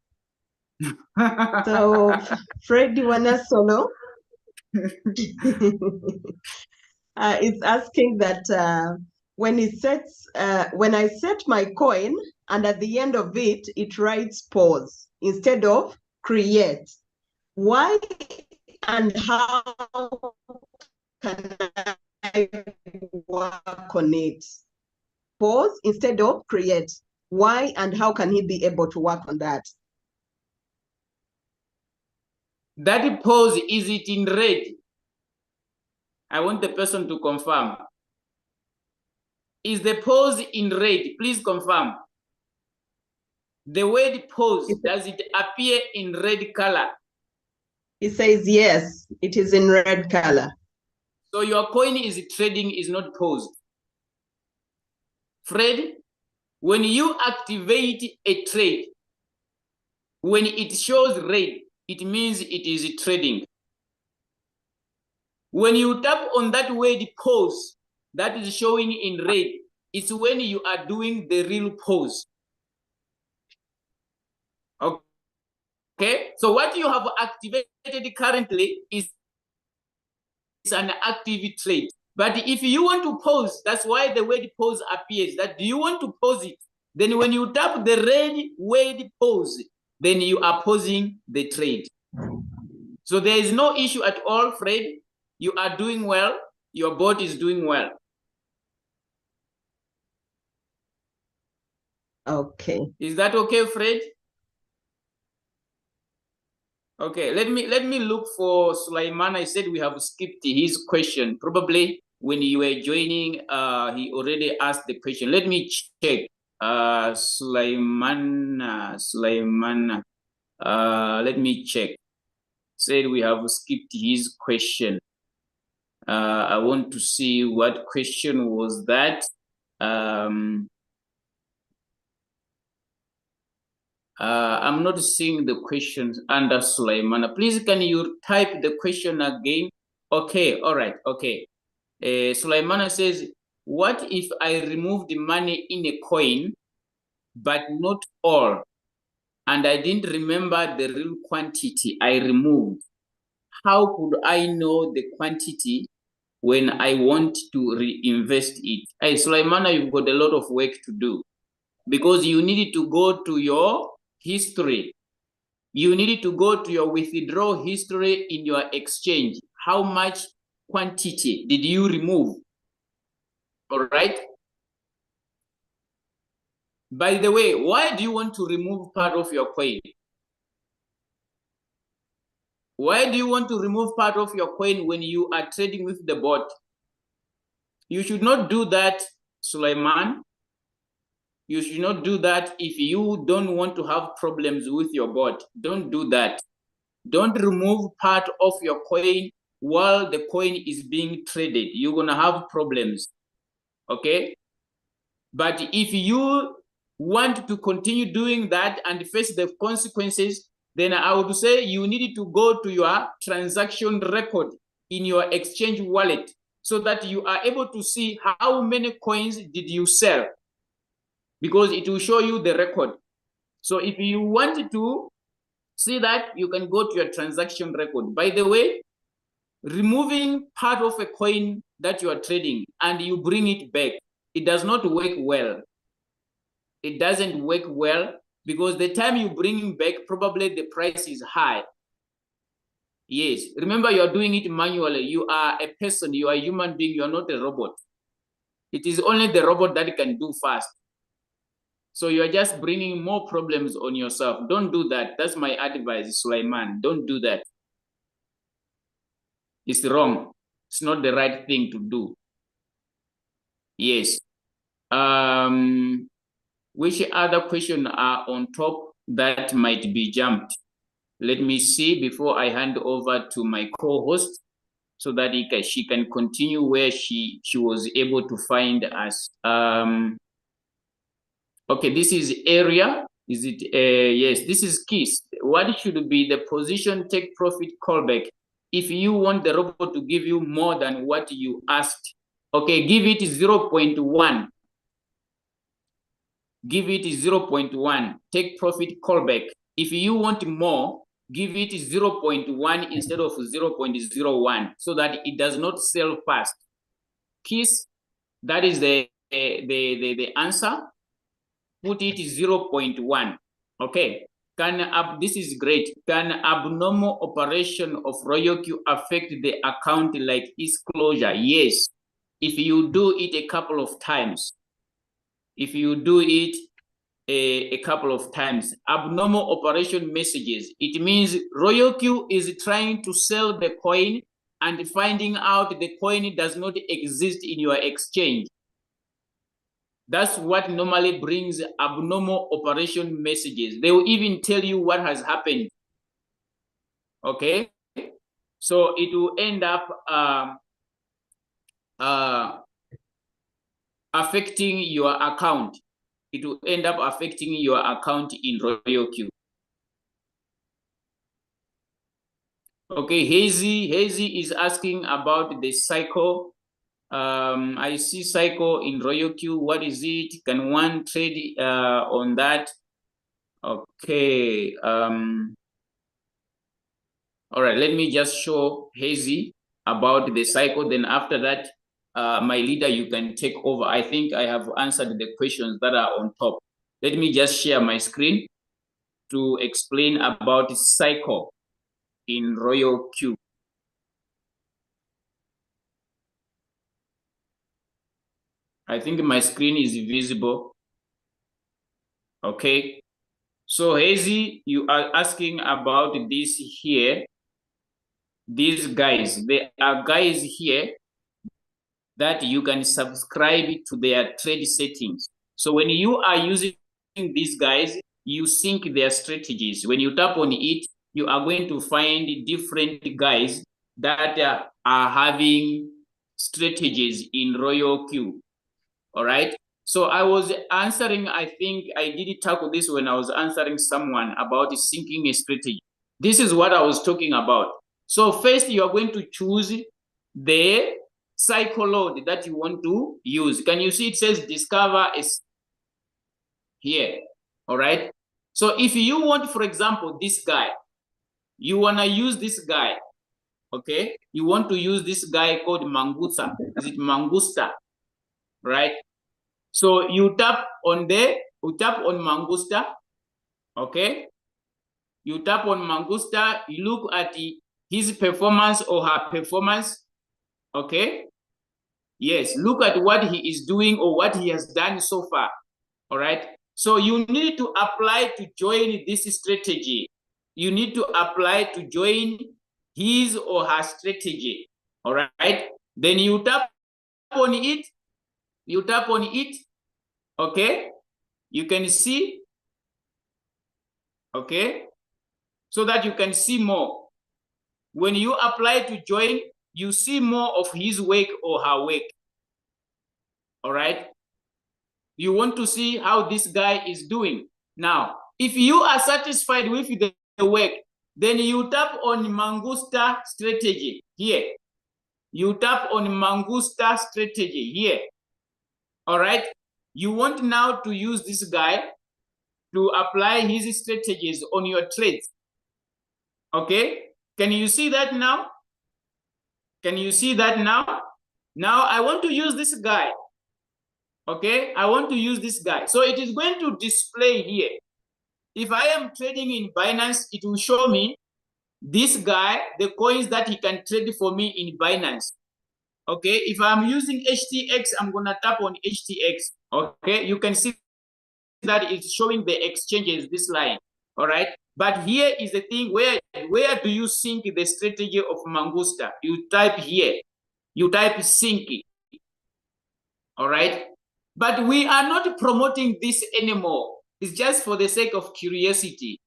So Fred Wanasolo is asking that when I set my coin and at the end of it, it writes pause instead of create. Why and how can I work on it? Pause instead of create. Why and how can he be able to work on that? That pause, is it in red? I want the person to confirm. Is the pause in red? Please confirm. The word pause, does it appear in red color? He says yes, it is in red color. So your coin is trading, is not paused. Fred, when you activate a trade, when it shows red, it means it is trading. When you tap on that word pause, that is showing in red, it's when you are doing the real pause. Okay, so what you have activated currently is an active trade. But if you want to pause, that's why the word pause appears. That do you want to pause it? Then when you tap the red word pause, then you are pausing the trade. So there is no issue at all, Fred. You are doing well. Your bot is doing well. Okay. Is that okay, Fred? Okay, let me look for Sulaiman. I said we have skipped his question. Probably when you were joining, he already asked the question. Let me check. Sulaiman, let me check. Said we have skipped his question. I want to see what question was that. I'm not seeing the questions under Sulaimana. Please, can you type the question again? Okay, all right, okay. Sulaimana says, what if I remove the money in a coin, but not all, and I didn't remember the real quantity I removed? How could I know the quantity when I want to reinvest it? Hey, Sulaimana, you've got a lot of work to do because you need to go to your history. You need to go to your withdrawal history in your exchange. How much quantity did you remove? All right. By the way, why do you want to remove part of your coin? Why do you want to remove part of your coin when you are trading with the bot? You should not do that, Sulaiman. You should not do that if you don't want to have problems with your bot. Don't do that. Don't remove part of your coin while the coin is being traded. You're going to have problems. Okay? But if you want to continue doing that and face the consequences, then I would say you need to go to your transaction record in your exchange wallet so that you are able to see how many coins did you sell, because it will show you the record. So if you want to see that, you can go to your transaction record. By the way, removing part of a coin that you are trading and you bring it back, it does not work well. It doesn't work well because the time you bring it back, probably the price is high. Yes, remember you are doing it manually. You are a person, you are a human being, you are not a robot. It is only the robot that can do fast. So you are just bringing more problems on yourself. Don't do that. That's my advice, Sulaiman. Don't do that. It's wrong. It's not the right thing to do. Yes. Which other question are on top that might be jumped? Let me see before I hand over to my co-host so that she can continue where she was able to find us. Okay, this is area. Is it? Yes, this is keys. What should be the position take profit callback if you want the robot to give you more than what you asked? Okay, give it 0.1. Give it 0.1. Take profit callback. If you want more, give it 0.1 instead of 0.01 so that it does not sell fast. Keys, that is the answer. Put it 0.1. Okay. This is great. Can abnormal operation of Royal Q affect the account like its closure? Yes. If you do it a couple of times. If you do it a couple of times. Abnormal operation messages. It means Royal Q is trying to sell the coin and finding out the coin does not exist in your exchange. That's what normally brings abnormal operation messages. They will even tell you what has happened. Okay? So it will end up affecting your account. It will end up affecting your account in Royal Q. Okay, Hazy is asking about the cycle. I see cycle in Royal Q. What is it? Can one trade on that? Okay. All right, let me just show Hazy about the cycle. Then after that, my leader, you can take over. I think I have answered the questions that are on top. Let me just share my screen to explain about the cycle in Royal Q. I think my screen is visible. Okay. So Hazy, you are asking about this here. These guys, there are guys here that you can subscribe to their trade settings. So when you are using these guys, you sync their strategies. When you tap on it, you are going to find different guys that are having strategies in Royal Q. All right. So I was answering, I think I did tackle this when I was answering someone about syncing a strategy. This is what I was talking about. So first you are going to choose the cycle load that you want to use. Can you see it says discover is here? All right. So if you want, for example, this guy, you want to use this guy. Okay. You want to use this guy called Mangusta. Is it Mangusta? Right. So you tap on Mangusta, okay? You tap on Mangusta, you look at his performance or her performance, okay? Yes, look at what he is doing or what he has done so far, all right? So you need to apply to join this strategy. You need to apply to join his or her strategy, all right? Then you tap on it, okay, you can see, okay, so that you can see more. When you apply to join, you see more of his work or her work. All right. You want to see how this guy is doing. Now, if you are satisfied with the work, then you tap on Mangusta strategy here. You tap on Mangusta strategy here. All right. You want now to use this guy to apply his strategies on your trades. Okay. Can you see that now? Can you see that now? Now I want to use this guy. Okay. I want to use this guy. So it is going to display here. If I am trading in Binance, it will show me this guy, the coins that he can trade for me in Binance. Okay, if I'm using HTX, I'm gonna tap on HTX. Okay, you can see that it's showing the exchanges, this line. All right, but here is the thing, where do you sync the strategy of Mangusta? You type here, you type sync. All right, but we are not promoting this anymore. It's just for the sake of curiosity.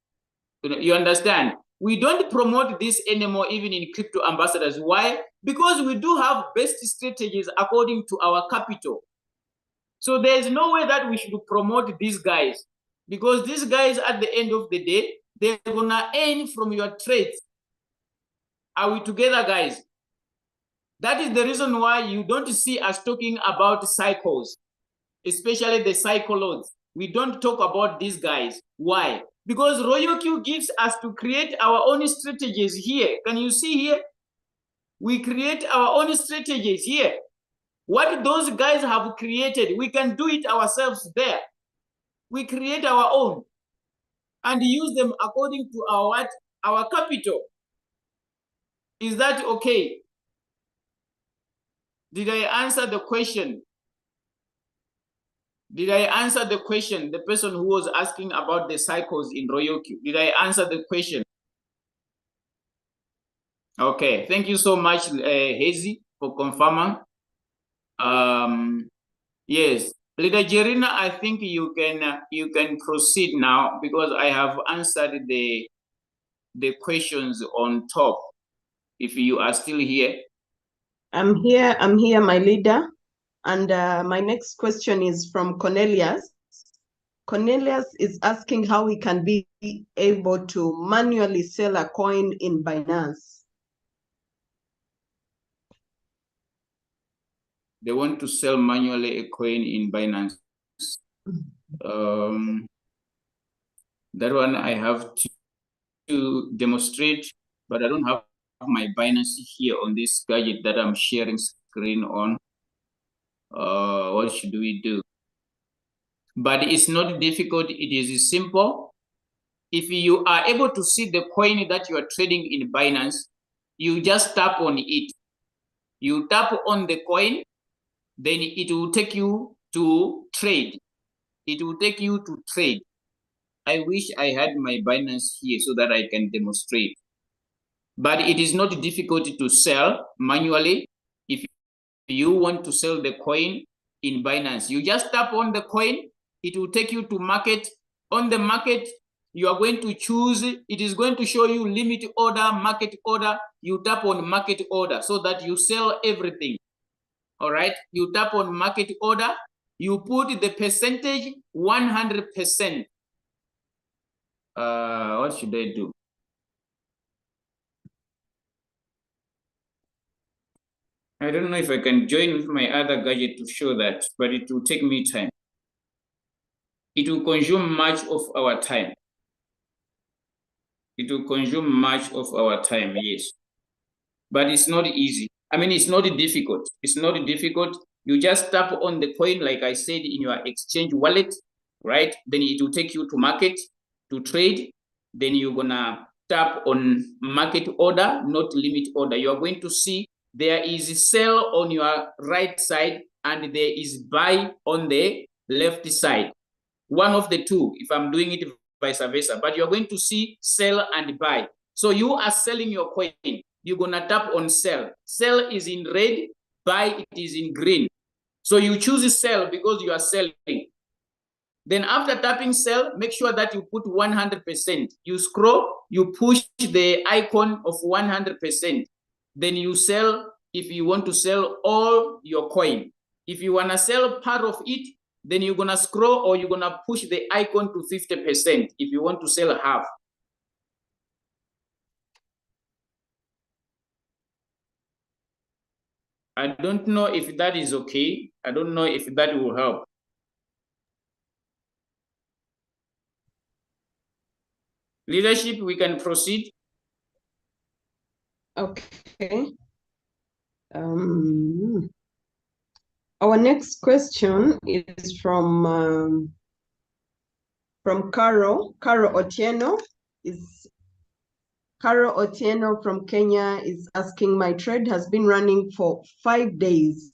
You understand? We don't promote this anymore, even in Crypto Ambassadors. Why? Because we do have best strategies according to our capital. So there's no way that we should promote these guys, because these guys, at the end of the day, they're gonna earn from your trades. Are we together, guys? That is the reason why you don't see us talking about cycles, especially the cyclones. We don't talk about these guys. Why? Because Royal Q gives us to create our own strategies here. Can you see here? We create our own strategies here. What those guys have created, we can do it ourselves there. We create our own and use them according to our what? Our capital. Is that okay? Did I answer the question? Did I answer the question? The person who was asking about the cycles in Royal Q. Did I answer the question? Okay, thank you so much, Hazy, for confirming. Yes, Leader Jerina, I think you can proceed now, because I have answered the questions on top. If you are still here. I'm here, my leader. And my next question is from Cornelius. Cornelius is asking how we can be able to manually sell a coin in Binance. They want to sell manually a coin in Binance. That one I have to demonstrate, but I don't have my Binance here on this gadget that I'm sharing screen on. What should we do? But it's not difficult, it is simple. If you are able to see the coin that you are trading in Binance, you just tap on it. You tap on the coin, then it will take you to trade. It will take you to trade. I wish I had my Binance here so that I can demonstrate. But it is not difficult to sell manually. If you want to sell the coin in Binance, you just tap on the coin, it will take you to market. On the market, you are going to choose, it is going to show you limit order, market order. You tap on market order so that you sell everything. All right, you tap on market order, you put the percentage 100%. What should I do? I don't know if I can join with my other gadget to show that, but it will take me time. It will consume much of our time. It will consume much of our time, yes. But it's not easy. I mean, it's not difficult. It's not difficult. You just tap on the coin, like I said, in your exchange wallet, right? Then it will take you to market, to trade. Then you're gonna tap on market order, not limit order. You're going to see there is sell on your right side and there is buy on the left side. One of the two, if I'm doing it vice versa, but you're going to see sell and buy. So you are selling your coin. You're gonna tap on sell. Sell is in red, buy it is in green. So you choose sell because you are selling. Then after tapping sell, make sure that you put 100%. You scroll, you push the icon of 100%. Then you sell if you want to sell all your coin. If you wanna sell part of it, then you're gonna scroll or you're gonna push the icon to 50% if you want to sell half. I don't know if that is okay. I don't know if that will help. Leadership, we can proceed. Okay. Our next question is from Carol Otieno. Carol Otieno from Kenya is asking, my trade has been running for 5 days.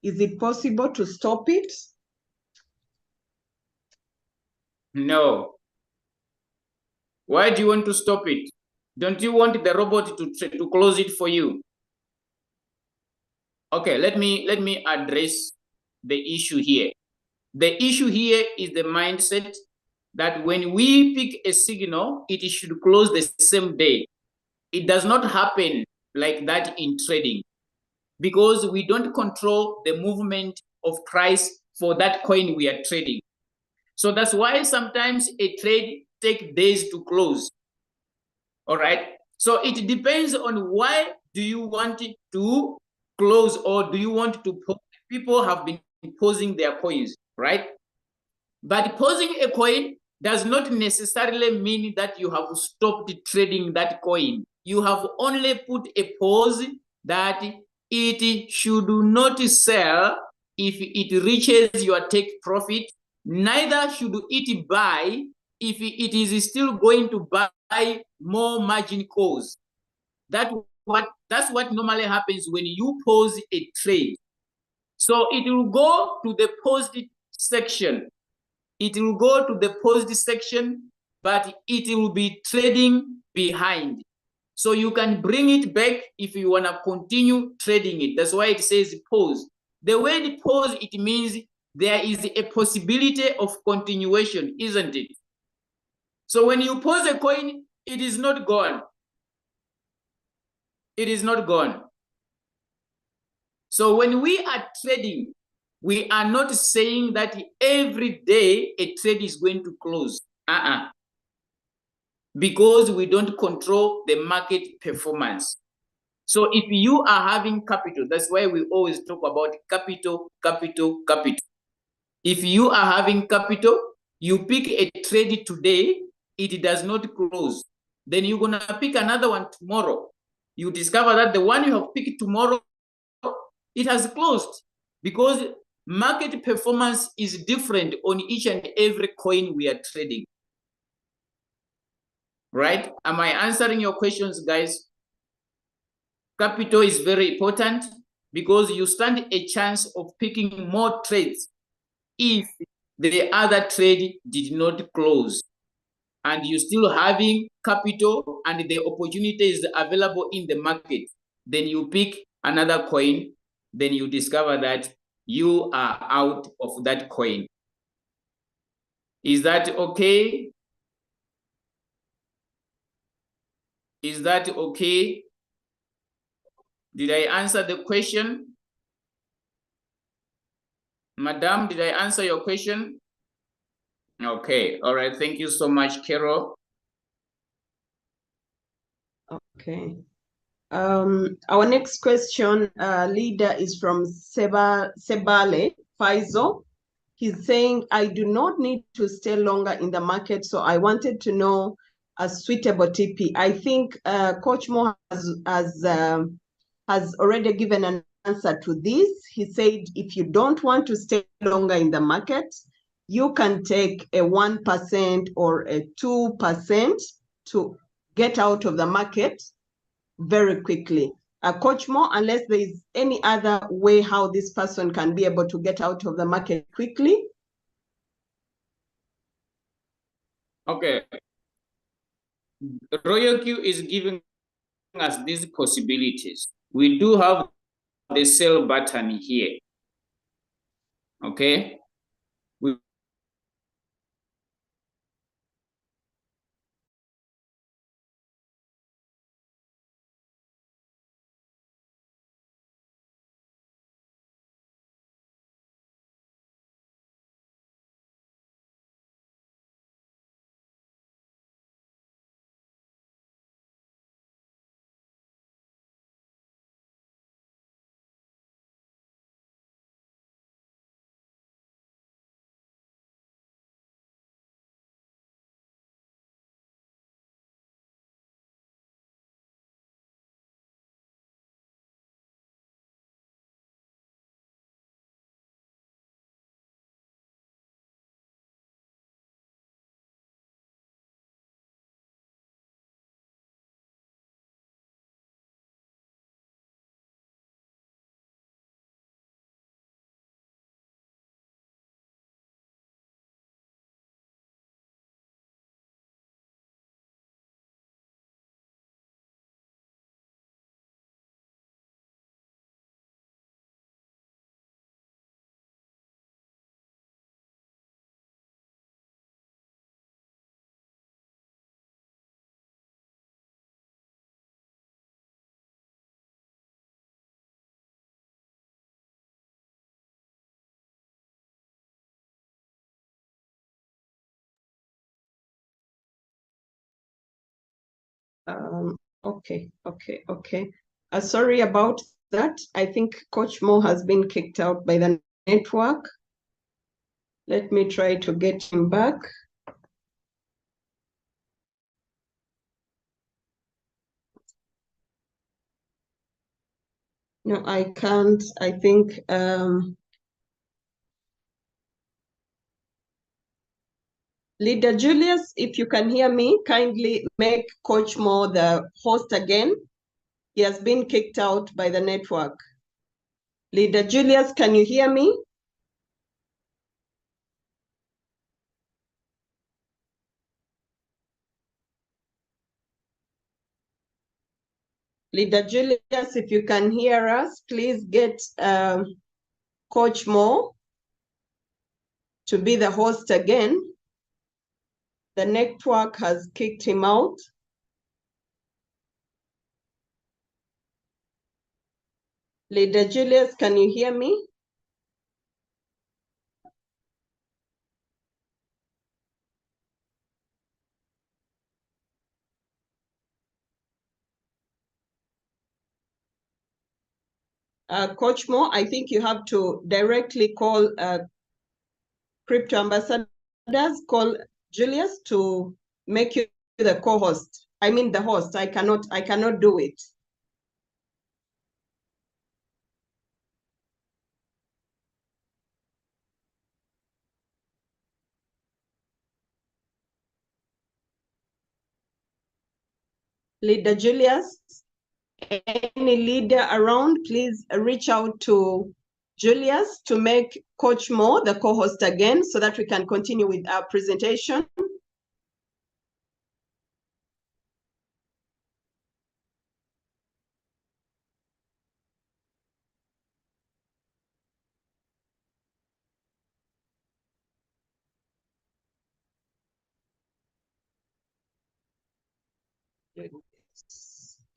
Is it possible to stop it? No. Why do you want to stop it? Don't you want the robot to close it for you? Okay, let me address the issue here. The issue here is the mindset that when we pick a signal, it should close the same day. It does not happen like that in trading because we don't control the movement of price for that coin we are trading. So that's why sometimes a trade takes days to close. All right. So it depends on why do you want it to close or do you want to pause? People have been pausing their coins, right? But pausing a coin does not necessarily mean that you have stopped trading that coin. You have only put a pause that it should not sell if it reaches your take profit, neither should it buy if it is still going to buy more margin calls. That's what normally happens when you pause a trade. So it will go to the paused section. It will go to the paused section, but it will be trading behind. So you can bring it back if you want to continue trading it. That's why it says pause. The word pause, it means there is a possibility of continuation, isn't it? So when you pause a coin, it is not gone. It is not gone. So when we are trading, we are not saying that every day a trade is going to close. Because we don't control the market performance. So if you are having capital, that's why we always talk about capital. If you are having capital, you pick a trade today, it does not close. Then you're gonna pick another one tomorrow. You discover that the one you have picked tomorrow, it has closed because market performance is different on each and every coin we are trading. Right? Am I answering your questions, guys? Capital is very important because you stand a chance of picking more trades if the other trade did not close and you still having capital and the opportunity is available in the market. Then you pick another coin, then you discover that you are out of that coin. Is that okay? Is that okay? Did I answer the question? Madam, did I answer your question? Okay, all right. Thank you so much, Carol. Okay. Our next question, leader, is from Sebale Faizo. He's saying, I do not need to stay longer in the market, so I wanted to know a suitable TP. I think Coach Mo has already given an answer to this. He said, if you don't want to stay longer in the market, you can take a 1% or a 2% to get out of the market very quickly. Coach Mo, unless there is any other way how this person can be able to get out of the market quickly. Okay. Royal Q is giving us these possibilities. We do have the sell button here. Okay. Okay. Sorry about that. I think Coach Mo has been kicked out by the network. Let me try to get him back. No, I can't. I think Leader Julius, if you can hear me, kindly make Coach Mo the host again. He has been kicked out by the network. Leader Julius, can you hear me? Leader Julius, if you can hear us, please get Coach Mo to be the host again. The network has kicked him out. Leader Julius, can you hear me? Coach Mo, I think you have to directly call Crypto Ambassadors, call Julius to make you the co-host. I mean the host. I cannot do it. Leader Julius, any leader around, please reach out to Julius to make Coach Mo the co-host again so that we can continue with our presentation.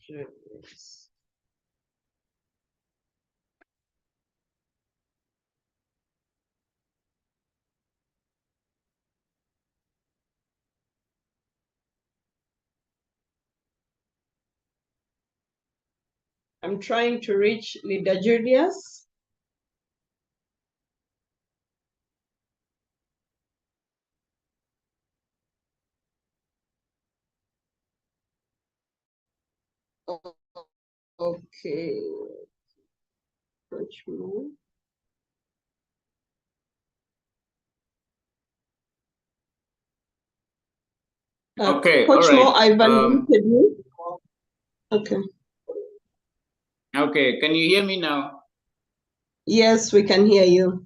Julius. I'm trying to reach Leader Julius. Okay. Coach Mo. Okay, Coach all right. Mo, I've unmuted you. Okay. Okay, can you hear me now? Yes, we can hear you.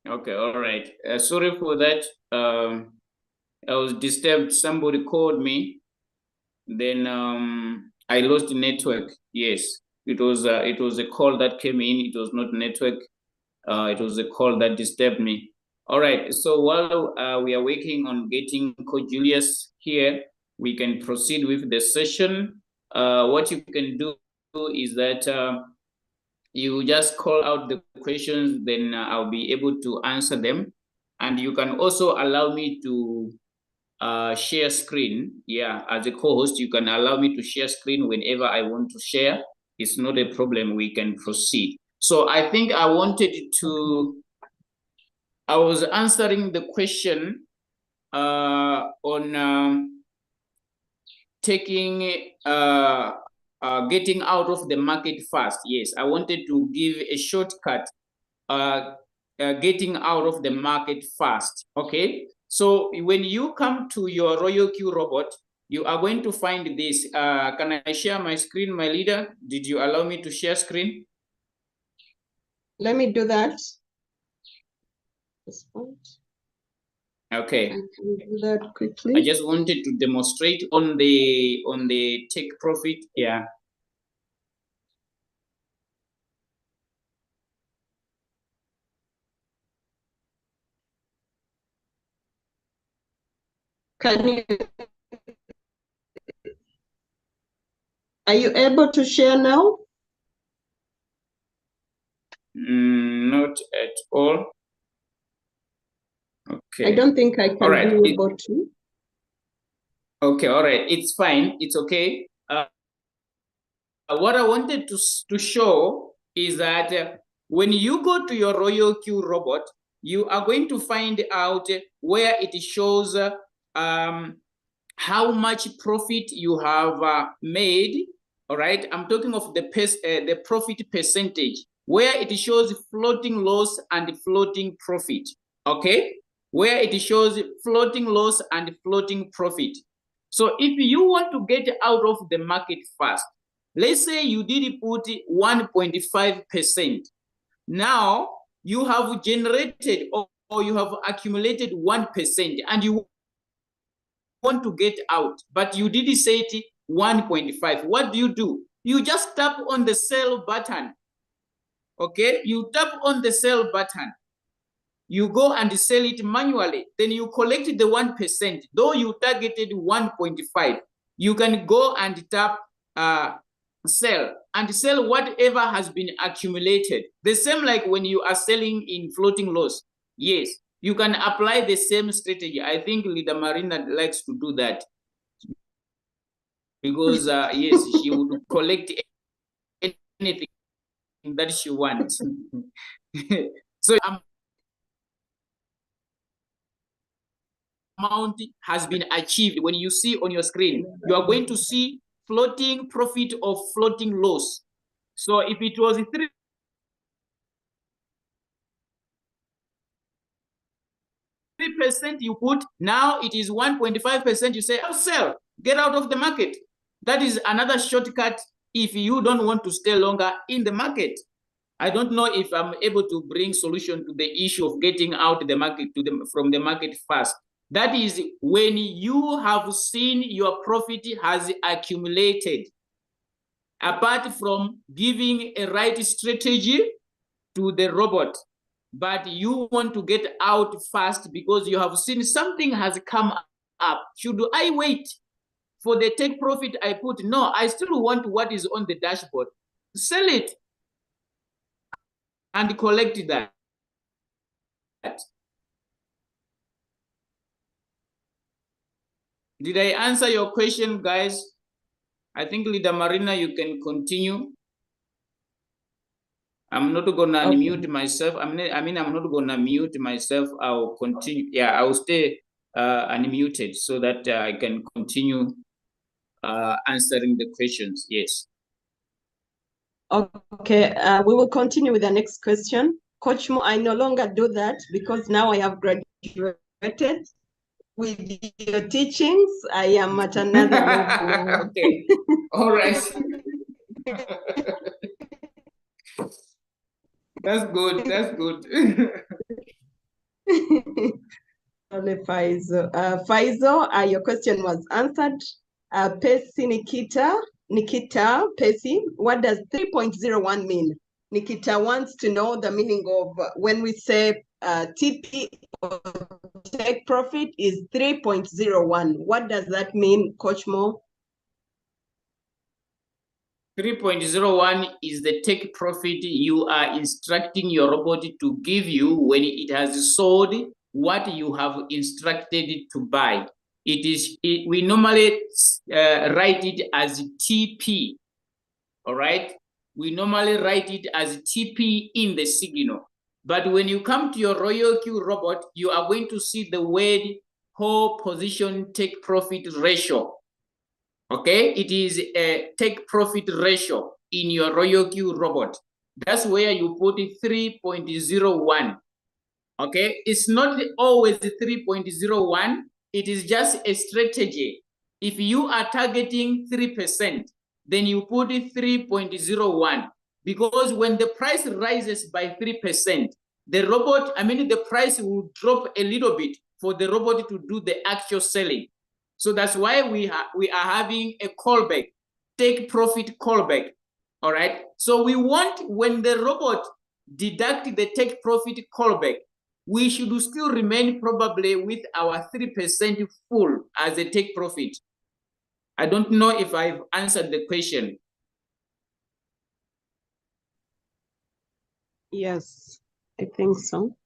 Okay, all right. Sorry for that. I was disturbed. Somebody called me. Then I lost the network. Yes, it was a call that came in. It was not network. It was a call that disturbed me. All right. So while we are working on getting Coach Julius here, we can proceed with the session. What you can do is that you just call out the questions, then I'll be able to answer them. And you can also allow me to share screen. Yeah, as a co-host, you can allow me to share screen whenever I want to share. It's not a problem. We can proceed. So I think I was answering the question on getting out of the market fast. Yes, I wanted to give a shortcut, getting out of the market fast. Okay, so when you come to your Royal Q robot, you are going to find this. Can I share my screen, my leader? Did you allow me to share screen? Let me do that. Okay. I can do that quickly. I just wanted to demonstrate on the take profit. Yeah. Are you able to share now? Not at all. Okay. I don't think I can All right. be able to. Okay, all right, it's fine, it's okay. What I wanted to show is that when you go to your Royal Q robot, you are going to find out where it shows how much profit you have made. All right, I'm talking of the profit percentage, where it shows floating loss and floating profit. Okay, where it shows floating loss and floating profit. So if you want to get out of the market fast, let's say you did put 1.5%. Now you have generated or you have accumulated 1% and you want to get out, but you did say it 1.5. What do? You just tap on the sell button. Okay, you tap on the sell button. You go and sell it manually. Then you collect the 1%. Though you targeted 1.5, you can go and tap sell and sell whatever has been accumulated. The same like when you are selling in floating loss. Yes, you can apply the same strategy. I think Leader Marina likes to do that because yes, she would collect anything that she wants. So amount has been achieved. When you see on your screen, you are going to see floating profit or floating loss. So if it was 3% you put, now it is 1.5%, you say, oh, sell, get out of the market. That is another shortcut if you don't want to stay longer in the market. I don't know if I'm able to bring solution to the issue of getting out the market from the market fast. That is when you have seen your profit has accumulated. Apart from giving a right strategy to the robot, but you want to get out fast because you have seen something has come up. Should I wait for the take profit I put? No, I still want what is on the dashboard. Sell it and collect that. Did I answer your question, guys? I think Leader Marina, you can continue. I'm not gonna unmute myself. I'm not gonna mute myself. I'll continue. Yeah, I'll stay unmuted so that I can continue answering the questions. Yes. Okay, we will continue with the next question. Coach Mo, I no longer do that because now I have graduated. With your teachings, I am at another level. Okay, all right. That's good, that's good. Faizo, your question was answered. Pesi Nikita Pesi, what does 3.01 mean? Nikita wants to know the meaning of when we say TP or take profit is 3.01. What does that mean, Coach Mo? 3.01 is the take profit you are instructing your robot to give you when it has sold what you have instructed it to buy. We normally write it as TP, all right? We normally write it as TP in the signal. But when you come to your Royal Q robot, you are going to see the word whole position take profit ratio. Okay, it is a take profit ratio in your Royal Q robot. That's where you put it 3.01. Okay, it's not always 3.01. It is just a strategy. If you are targeting 3%, then you put it 3.01 because when the price rises by 3%, the price will drop a little bit for the robot to do the actual selling. So that's why we are having a callback, take profit callback. All right. So we want when the robot deduct the take profit callback, we should still remain probably with our 3% full as a take profit. I don't know if I've answered the question. Yes, I think so.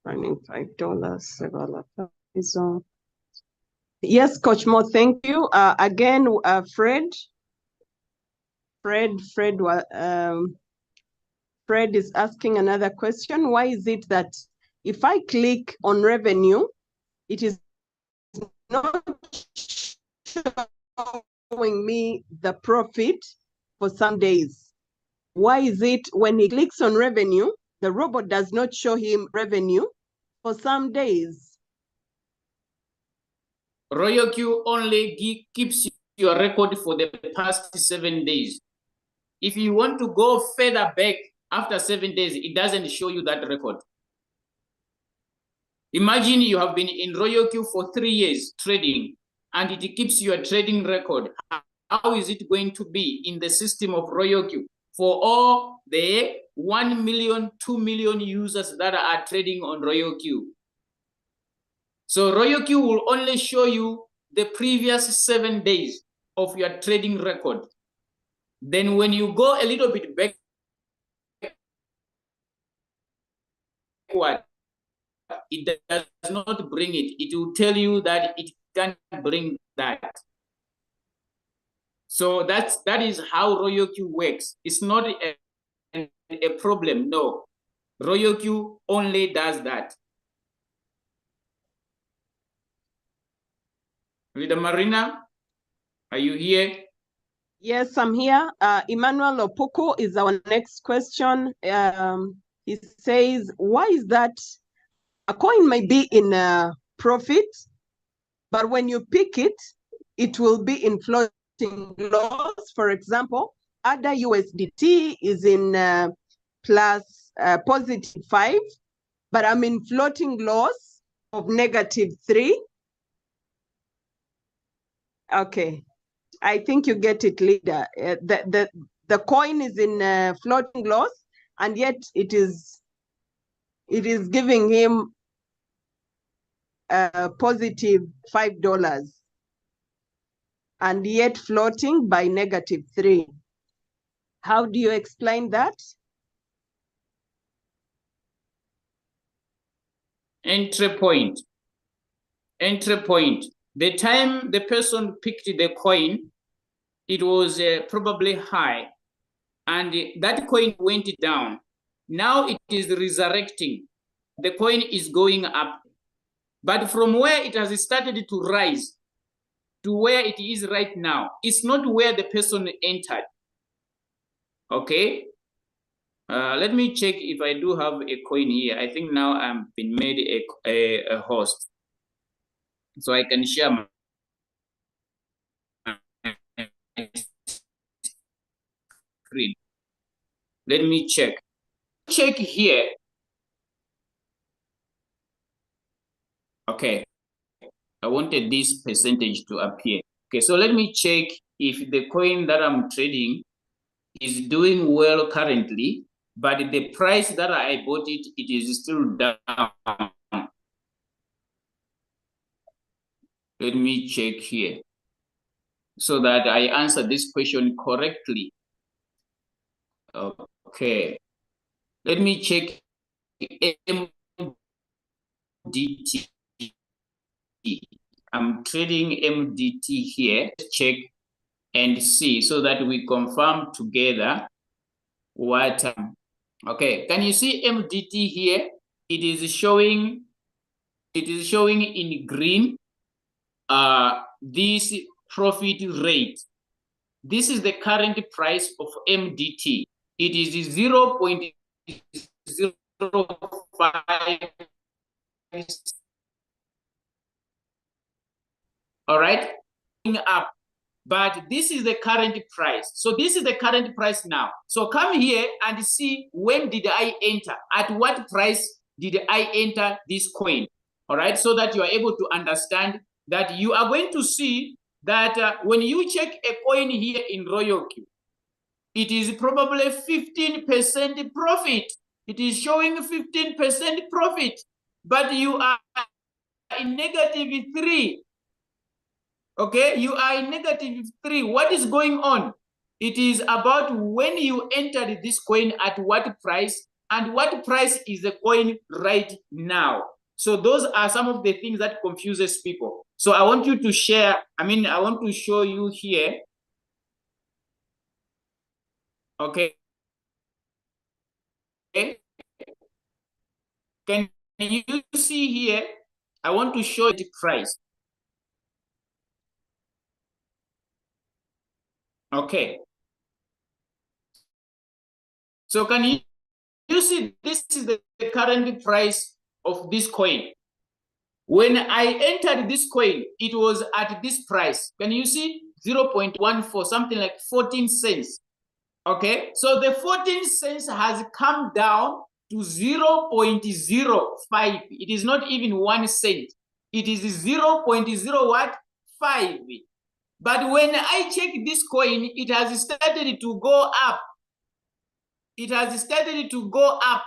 $5 $7. Yes, Coach Mo, thank you. Again, Fred is asking another question. Why is it that if I click on revenue, it is not showing me the profit for some days? Why is it when he clicks on revenue, the robot does not show him revenue for some days? RoyalQ only keeps your record for the past 7 days. If you want to go further back after 7 days, it doesn't show you that record. Imagine you have been in RoyalQ for 3 years trading, and it keeps your trading record. How is it going to be in the system of RoyalQ for all the 1 million, 2 million users that are trading on RoyalQ? So RoyalQ will only show you the previous 7 days of your trading record. Then when you go a little bit backward, it does not bring it. It will tell you that it can't bring that. So that is how RoyalQ works. It's not a problem, no. RoyalQ only does that. Rita Marina, are you here? Yes, I'm here. Emmanuel Opoku is our next question. He says, why is that a coin may be in profit, but when you pick it, it will be in floating loss? For example, ADA USDT is in plus +5, but I'm in floating loss of -3. Okay. I think you get it, leader. The coin is in floating loss, and yet it is giving him +$5, and yet floating by -3. How do you explain that? Entry point. The time the person picked the coin, it was probably high, and that coin went down. Now it is resurrecting. The coin is going up. But from where it has started to rise to where it is right now, it's not where the person entered. Okay? Let me check if I do have a coin here. I think now I'm been made a host. So I can share my screen. Let me check. Check here. Okay. I wanted this percentage to appear. Okay, so let me check if the coin that I'm trading is doing well currently, but the price that I bought it, it is still down. Let me check here so that I answer this question correctly. Okay. Let me check MDT. I'm trading MDT here. Check and see so that we confirm together what. Okay, can you see MDT here? It is showing in green this profit rate. This is the current price of MDT. It is 0.05. All right, up. But this is the current price. So this is the current price now. So come here and see, when did I enter? At what price did I enter this coin? All right, so that you are able to understand that you are going to see that when you check a coin here in RoyalQ, it is probably 15% profit. It is showing 15% profit, but you are in -3. Okay, you are in -3. What is going on? It is about when you entered this coin at what price, and what price is the coin right now. So those are some of the things that confuses people. So I want you to share, I want to show you here. Okay. Can you see here? I want to show you the price. Okay. So can you see this is the current price of this coin? When I entered this coin, it was at this price. Can you see 0.14, something like 14 cents? Okay, so the 14 cents has come down to 0.05. It is not even 1 cent. It is 0.05. But when I check this coin, it has started to go up. It has started to go up.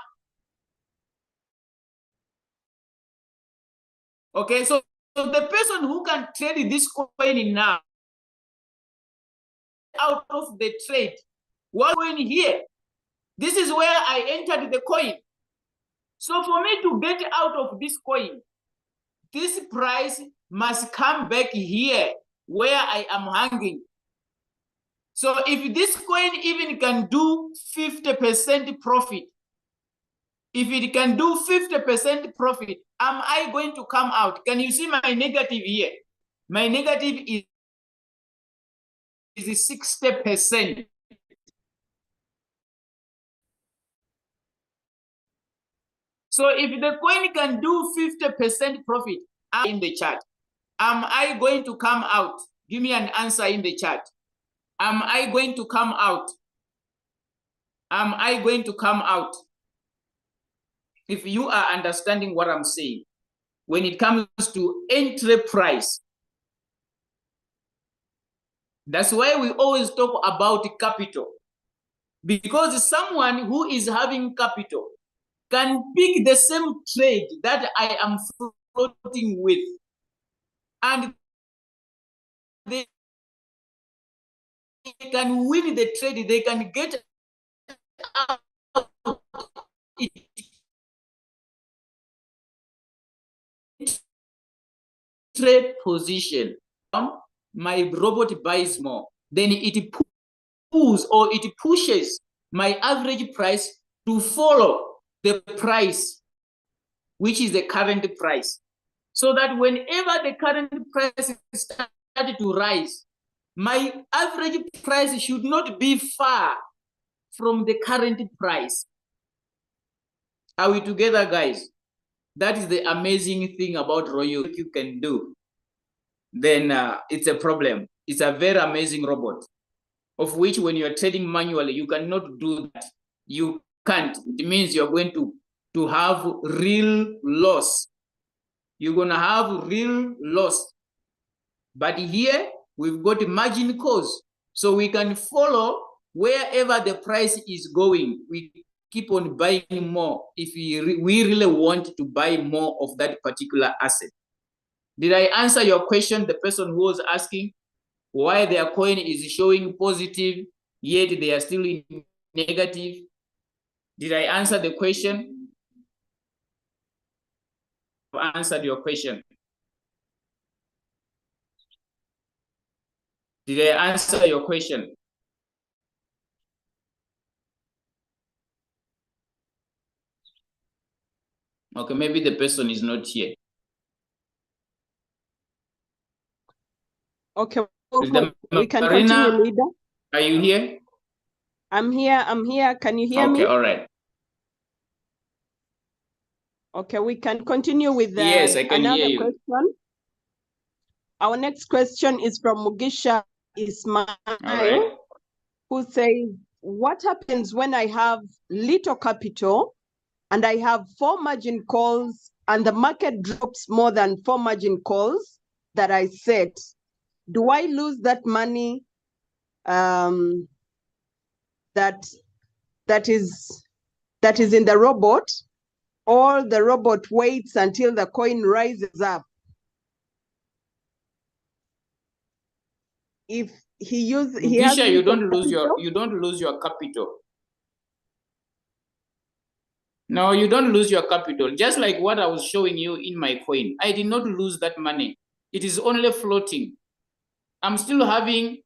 Okay, so the person who can trade this coin now out of the trade, what coin here? This is where I entered the coin. So for me to get out of this coin, this price must come back here where I am hanging. So if this coin even can do 50% profit, if it can do 50% profit, am I going to come out? Can you see my negative here? My negative is 60%. So if the coin can do 50% profit, in the chat, am I going to come out? Give me an answer in the chat. Am I going to come out? Am I going to come out? If you are understanding what I'm saying, when it comes to entry price, that's why we always talk about capital. Because someone who is having capital can pick the same trade that I am floating with, and they can win the trade, they can get out trade position. My robot buys more, then it pulls or it pushes my average price to follow the price, which is the current price. So that whenever the current price started to rise, my average price should not be far from the current price. Are we together, guys? That is the amazing thing about Royal you can do. Then it's a problem. It's a very amazing robot, of which when you're trading manually, you cannot do that. You can't. It means you're going to have real loss. You're going to have real loss. But here, we've got margin calls. So we can follow wherever the price is going. We keep on buying more if we really want to buy more of that particular asset. Did I answer your question, the person who was asking why their coin is showing positive, yet they are still in negative? Did I answer the question? I've answered your question. Did I answer your question? Okay, maybe the person is not here. Okay, we can Marina, continue, leader. Are you here? I'm here. Can you hear me? Okay, all right. Okay, we can continue with Yes, I can another hear you. question. Our next question is from Mugisha Ismail, Right. who says, what happens when I have little capital and I have 4 margin calls and the market drops more than 4 margin calls that I set? Do I lose that money that is in the robot, or the robot waits until the coin rises up? If he has you don't lose your capital. No, you don't lose your capital. Just like what I was showing you in my coin. I did not lose that money. It is only floating. I'm still having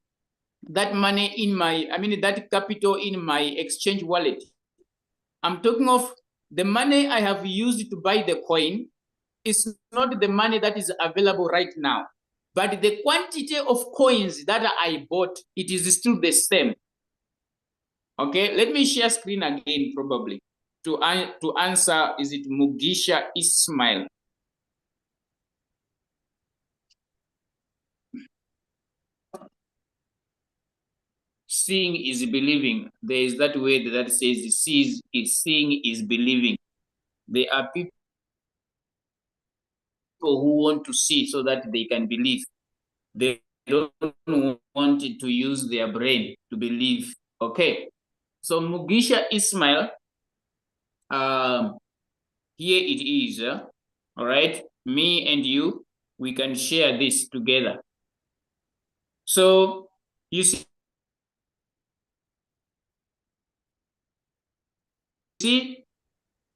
that money in my, that capital in my exchange wallet. I'm talking of the money I have used to buy the coin is not the money that is available right now. But the quantity of coins that I bought, it is still the same. Okay, let me share screen again probably to answer, is it Mugisha Ismail? Seeing is believing. There is that word that says seeing is believing. There are people who want to see so that they can believe. They don't want to use their brain to believe. Okay. So Mugisha Ismail, here it is. All right. Me and you, we can share this together. So you see,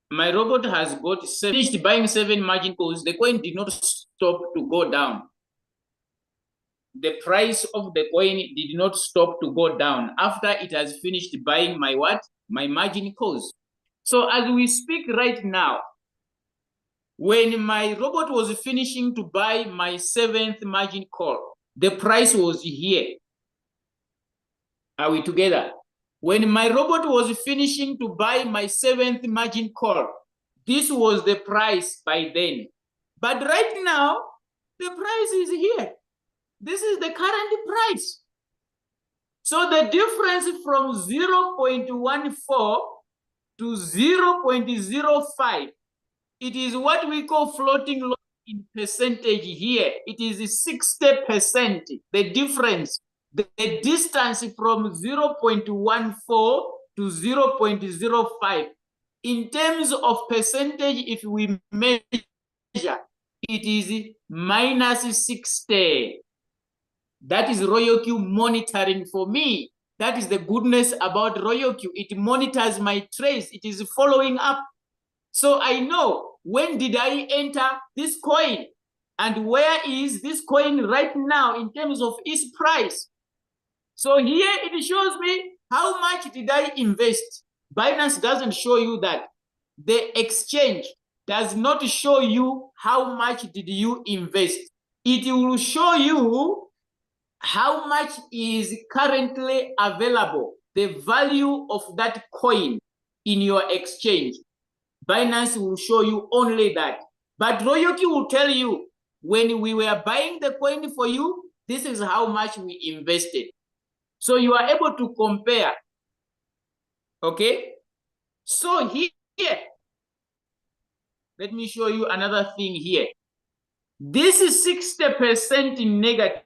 my robot has got finished buying 7 margin calls. The coin did not stop to go down. The price of the coin did not stop to go down after it has finished buying my what? My margin calls. So as we speak right now, when my robot was finishing to buy my 7th margin call, the price was here. Are we together? When my robot was finishing to buy my 7th margin call, this was the price by then. But right now, the price is here. This is the current price. So the difference from 0.14 to 0.05, it is what we call floating loss in percentage here. It is 60%, the difference. The distance from 0.14 to 0.05. In terms of percentage, if we measure, it is minus 60. That is RoyalQ monitoring for me. That is the goodness about RoyalQ. It monitors my trades. It is following up. So I know when did I enter this coin and where is this coin right now in terms of its price. So here it shows me how much did I invest. Binance doesn't show you that. The exchange does not show you how much did you invest. It will show you how much is currently available, the value of that coin in your exchange. Binance will show you only that. But RoyalQ will tell you, when we were buying the coin for you, this is how much we invested. So you are able to compare. Okay? So here, let me show you another thing here. This is 60% negative.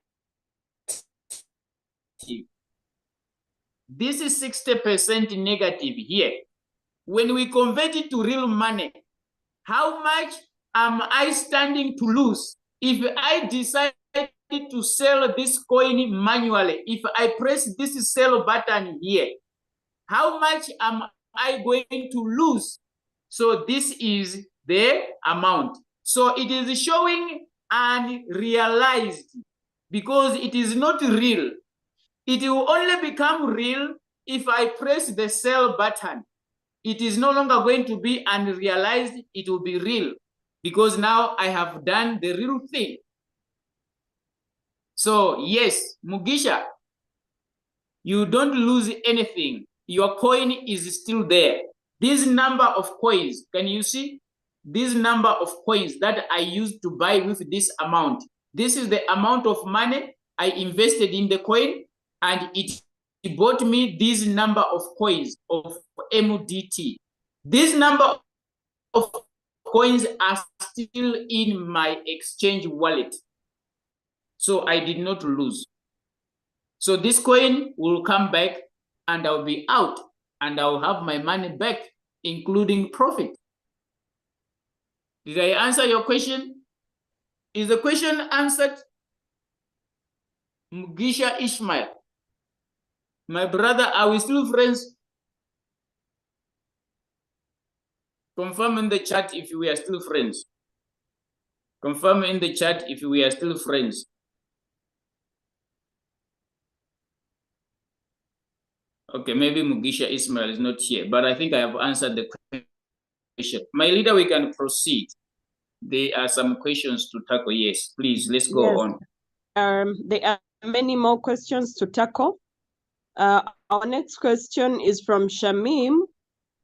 This is 60% negative here. When we convert it to real money, how much am I standing to lose if I decide to sell this coin manually? If I press this sell button here, how much am I going to lose? So this is the amount. So it is showing unrealized because it is not real. It will only become real if I press the sell button. It is no longer going to be unrealized, it will be real because now I have done the real thing. So yes, Mugisha, you don't lose anything. Your coin is still there. This number of coins, can you see? This number of coins that I used to buy with this amount. This is the amount of money I invested in the coin, and it bought me this number of coins of MDT. This number of coins are still in my exchange wallet. So I did not lose. So this coin will come back and I'll be out and I'll have my money back, including profit. Did I answer your question? Is the question answered? Mugisha Ishmael. My brother, are we still friends? Confirm in the chat if we are still friends. Confirm in the chat if we are still friends. Okay, maybe Mugisha Ismail is not here, but I think I have answered the question. My leader, we can proceed. There are some questions to tackle. Yes, please, let's go on. There are many more questions to tackle. Our next question is from Shamim,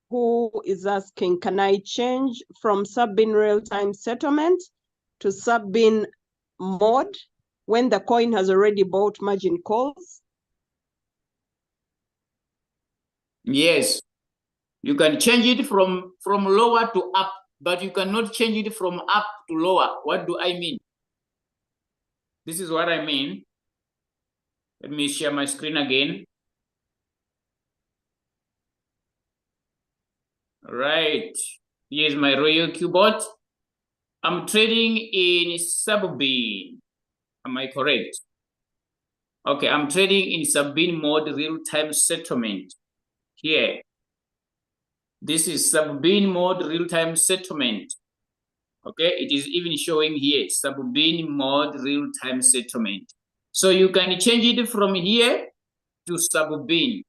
who is asking, can I change from sub-bin real-time settlement to sub-bin mode when the coin has already bought margin calls? Yes, you can change it from lower to up, but you cannot change it from up to lower. What do I mean? This is what I mean. Let me share my screen again. All right, here's my Royal Qbot. I'm trading in sub-bin. Am I correct? Okay, I'm trading in sub-bin mode real-time settlement. Here. This is sub-bin mode real-time settlement. Okay, it is even showing here, sub-bin mode real-time settlement. So you can change it from here to sub-bin.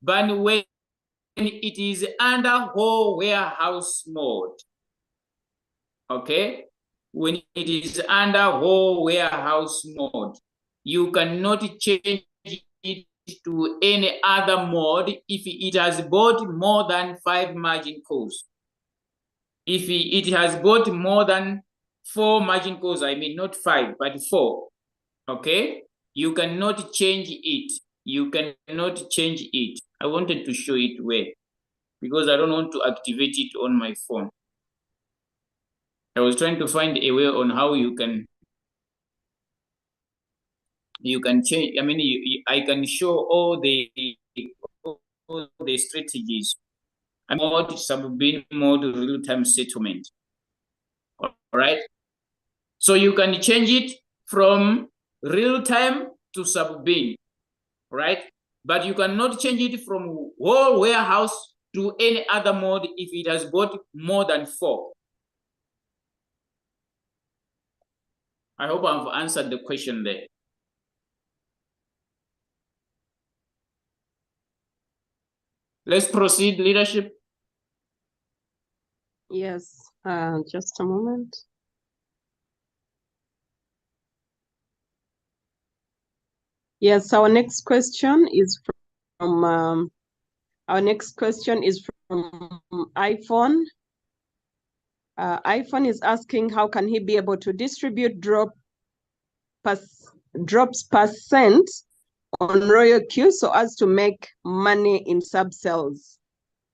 But when it is under whole warehouse mode, okay, when it is under whole warehouse mode, you cannot change it to any other mode if it has bought more than 5 margin calls. If it has bought more than 4 margin calls, I mean not 5, but 4, okay? You cannot change it. You cannot change it. I wanted to show it where, because I don't want to activate it on my phone. I was trying to find a way on how you can change. I mean, I can show all the strategies. Mode, sub-bin mode, real-time settlement. All right. So you can change it from real-time to sub-bin, right? But you cannot change it from whole warehouse to any other mode if it has bought more than 4. I hope I've answered the question there. Let's proceed, leadership. Yes, just a moment. Yes, our next question is from iPhone. iPhone is asking how can he be able to distribute drops percent on Royal Q so as to make money in sub-cells.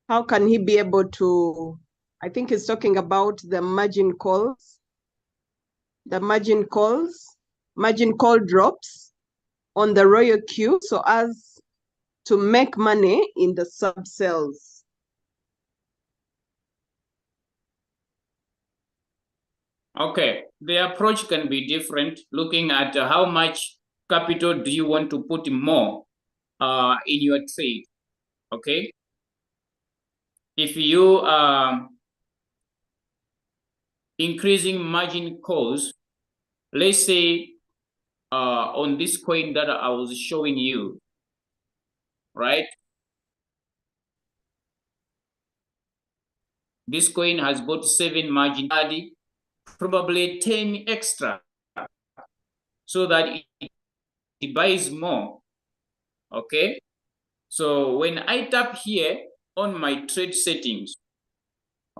How can he be able to, I think he's talking about the margin calls, margin call drops on the Royal Q so as to make money in the sub-cells. Okay, the approach can be different, looking at how much capital do you want to put more in your trade, okay? If you are increasing margin calls, let's say on this coin that I was showing you, right? This coin has bought 7 margin, probably 10 extra, so that it buys more, okay? So when I tap here on my trade settings,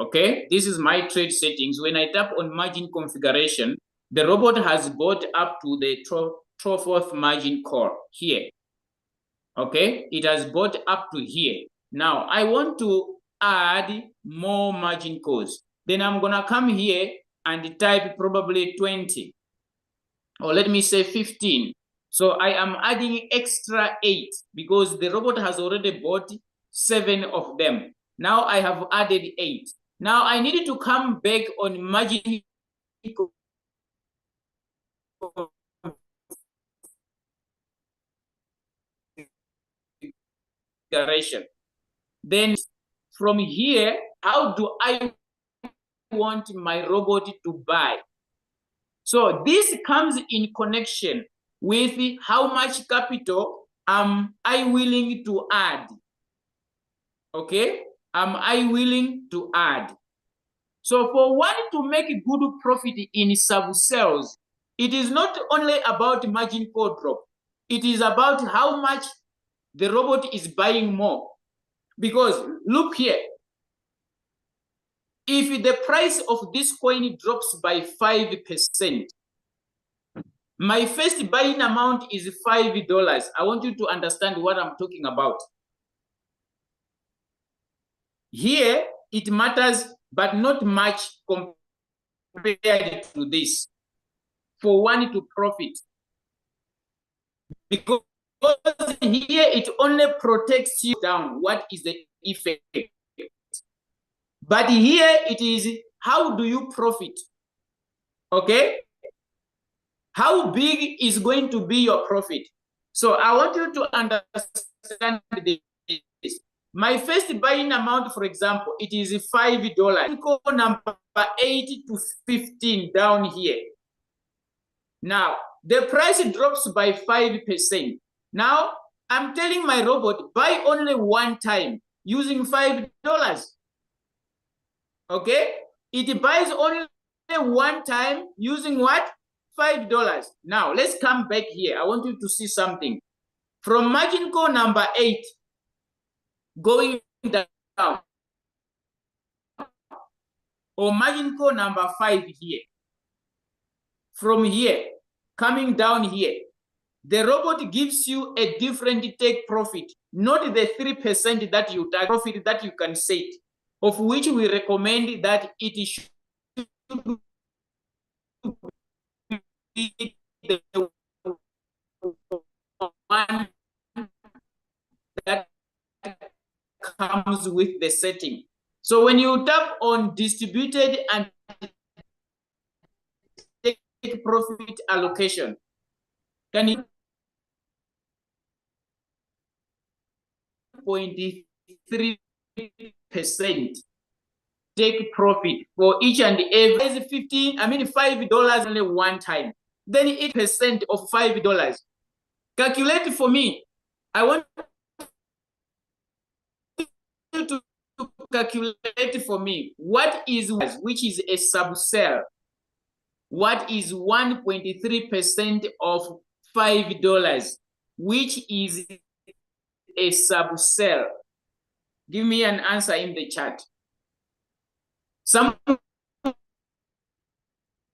okay, this is my trade settings. When I tap on margin configuration, the robot has bought up to the 4th margin call here, okay? It has bought up to here. Now, I want to add more margin calls. Then I'm gonna come here and type probably 20, or let me say 15. So I am adding extra 8 because the robot has already bought 7 of them. Now I have added 8. Now I need to come back on margin configuration. Then from here, how do I want my robot to buy? So this comes in connection with how much capital am I willing to add? Okay, am I willing to add? So for one to make a good profit in sub-sales, it is not only about margin call drop. It is about how much the robot is buying more. Because look here, if the price of this coin drops by 5%, my first buying amount is $5. I want you to understand what I'm talking about. Here, it matters, but not much compared to this for one to profit. Because here, it only protects you down. What is the effect? But here, it is how do you profit? Okay? How big is going to be your profit? So I want you to understand this. My first buying amount, for example, it is $5. Go number 8 to 15 down here. Now, the price drops by 5%. Now, I'm telling my robot, buy only one time using $5. Okay? It buys only one time using what? $5. Now, let's come back here. I want you to see something. From margin call number 8, going down, or margin call number 5 here. From here, coming down here, the robot gives you a different take profit, not the 3% that you take profit that you can set, of which we recommend that it should be the one that comes with the setting. So when you tap on distributed and take profit allocation, can you 0.3% take profit for each and every $5 only one time. Then 8% of $5. Calculate for me. I want you to calculate for me what is, which is a sub-sell. What is 1.3% of $5, which is a sub-sell? Give me an answer in the chat. Someone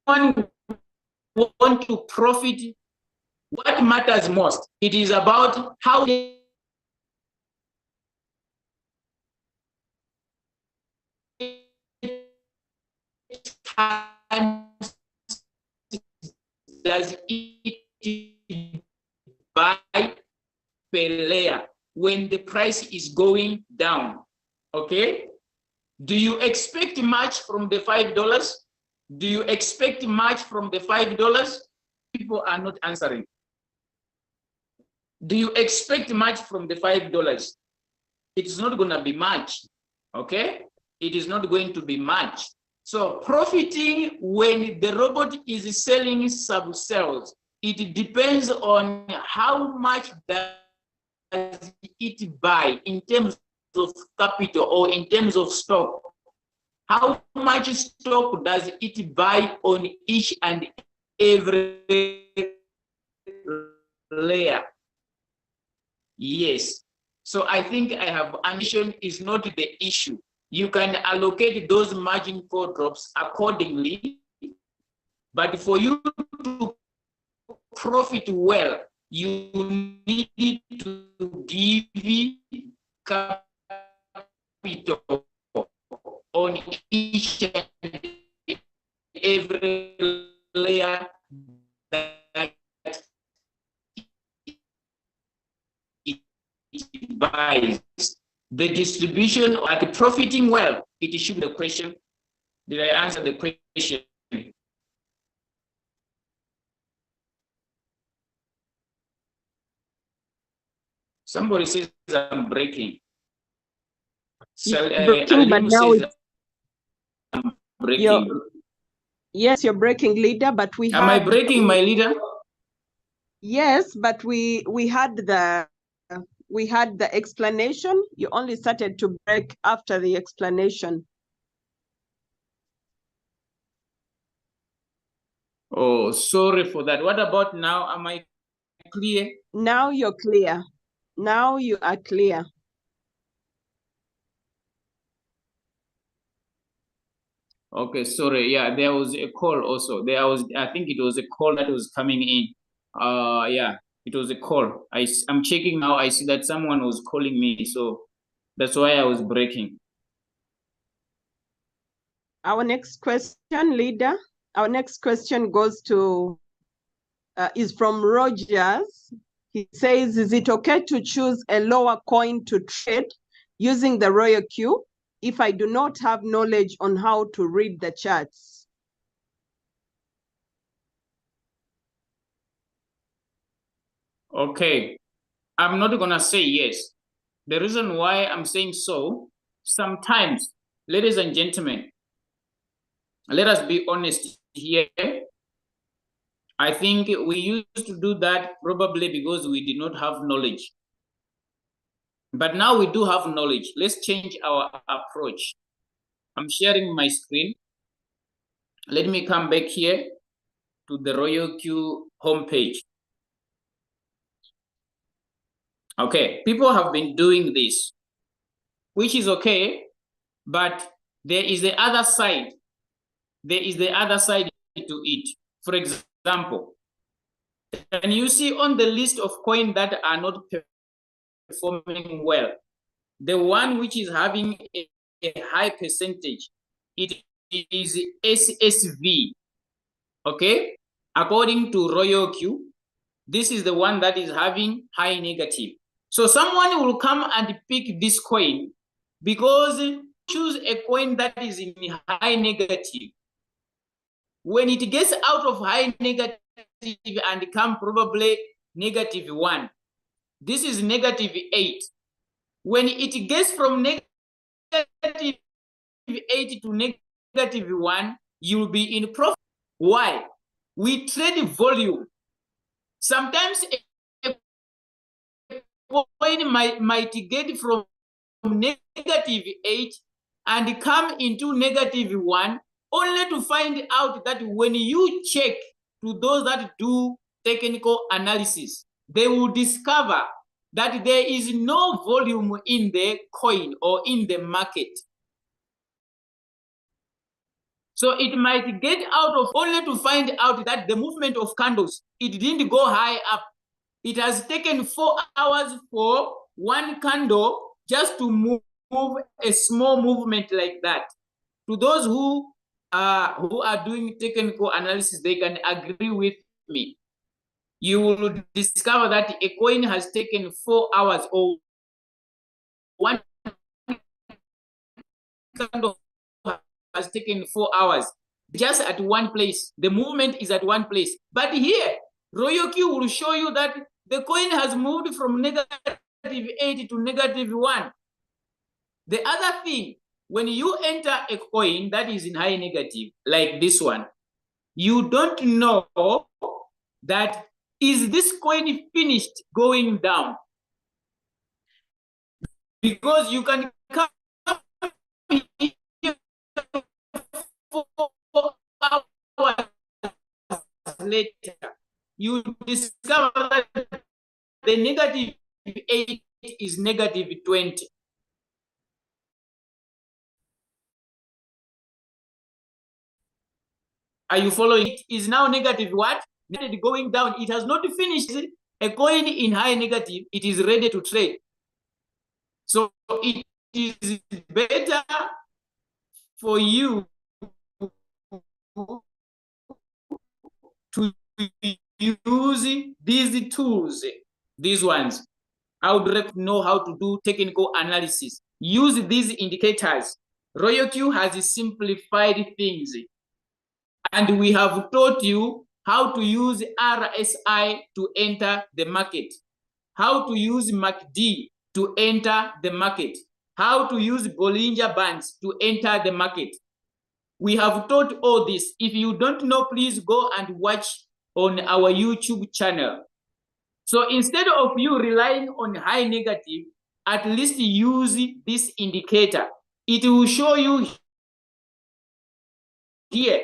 want to profit. What matters most? It is about how does it buy per layer when the price is going down? Okay? Do you expect much from the $5? Do you expect much from the $5? People are not answering. Do you expect much from the $5? It's not going to be much. Okay? It is not going to be much. So profiting when the robot is selling sub-cells, it depends on how much does it buy in terms of capital or in terms of stock. How much stock does it buy on each and every layer? Yes. So I think I have mentioned is not the issue. You can allocate those margin call drops accordingly, but for you to profit well, you need to give capital on each and every layer that it buys. The distribution, like profiting well, it should be the question. Did I answer the question? Somebody says I'm breaking. So, breaking, but now breaking? Yes, you're breaking, leader, but we Am I breaking, my leader? Yes, but we had the explanation. You only started to break after the explanation. Oh, sorry for that. What about now? Am I clear? Now you're clear. Now you are clear. Okay, sorry. Yeah, there was a call also. I think it was a call that was coming in. Yeah, it was a call. I'm checking now. I see that someone was calling me, so that's why I was breaking. Our next question, leader. Our next question goes to is from Rogers. He says, is it okay to choose a lower coin to trade using the royal queue if I do not have knowledge on how to read the charts? Okay, I'm not gonna say yes. The reason why I'm saying so, sometimes, ladies and gentlemen, let us be honest here. I think we used to do that probably because we did not have knowledge. But now we do have knowledge. Let's change our approach. I'm sharing my screen. Let me come back here to the Royal Q homepage. Okay, people have been doing this, which is okay, but there is the other side. There is the other side to it. For example, can you see on the list of coins that are not performing well, the one which is having a high percentage, it is SSV. Okay, according to Royal Q, this is the one that is having high negative. So someone will come and pick this coin because choose a coin that is in high negative. When it gets out of high negative and come probably -1, this is -8. When it gets from -8 to -1, you will be in profit. Why? We trade volume. Sometimes a coin might get from -8 and come into -1, only to find out that when you check to those that do technical analysis, they will discover that there is no volume in the coin or in the market. So it might get out of only to find out that the movement of candles, it didn't go high up. It has taken 4 hours for one candle just to move a small movement like that. To those who are doing technical analysis, they can agree with me. You will discover that a coin has taken 4 hours or one candle has taken 4 hours just at one place. The movement is at one place. But here, Royal Q will show you that the coin has moved from -8 to -1. The other thing, when you enter a coin that is in high negative, like this one, you don't know that is this coin finished going down? Because you can come 4 hours later, you discover that the -8 is -20. Are you following? It is now negative what? Negative going down. It has not finished. A coin in high negative, it is ready to trade. So it is better for you to use these tools, these ones. I would know how to do technical analysis. Use these indicators. Royal Q has simplified things. And we have taught you how to use RSI to enter the market, how to use MACD to enter the market, how to use Bollinger Bands to enter the market. We have taught all this. If you don't know, please go and watch on our YouTube channel. So instead of you relying on high negative, at least use this indicator. It will show you here.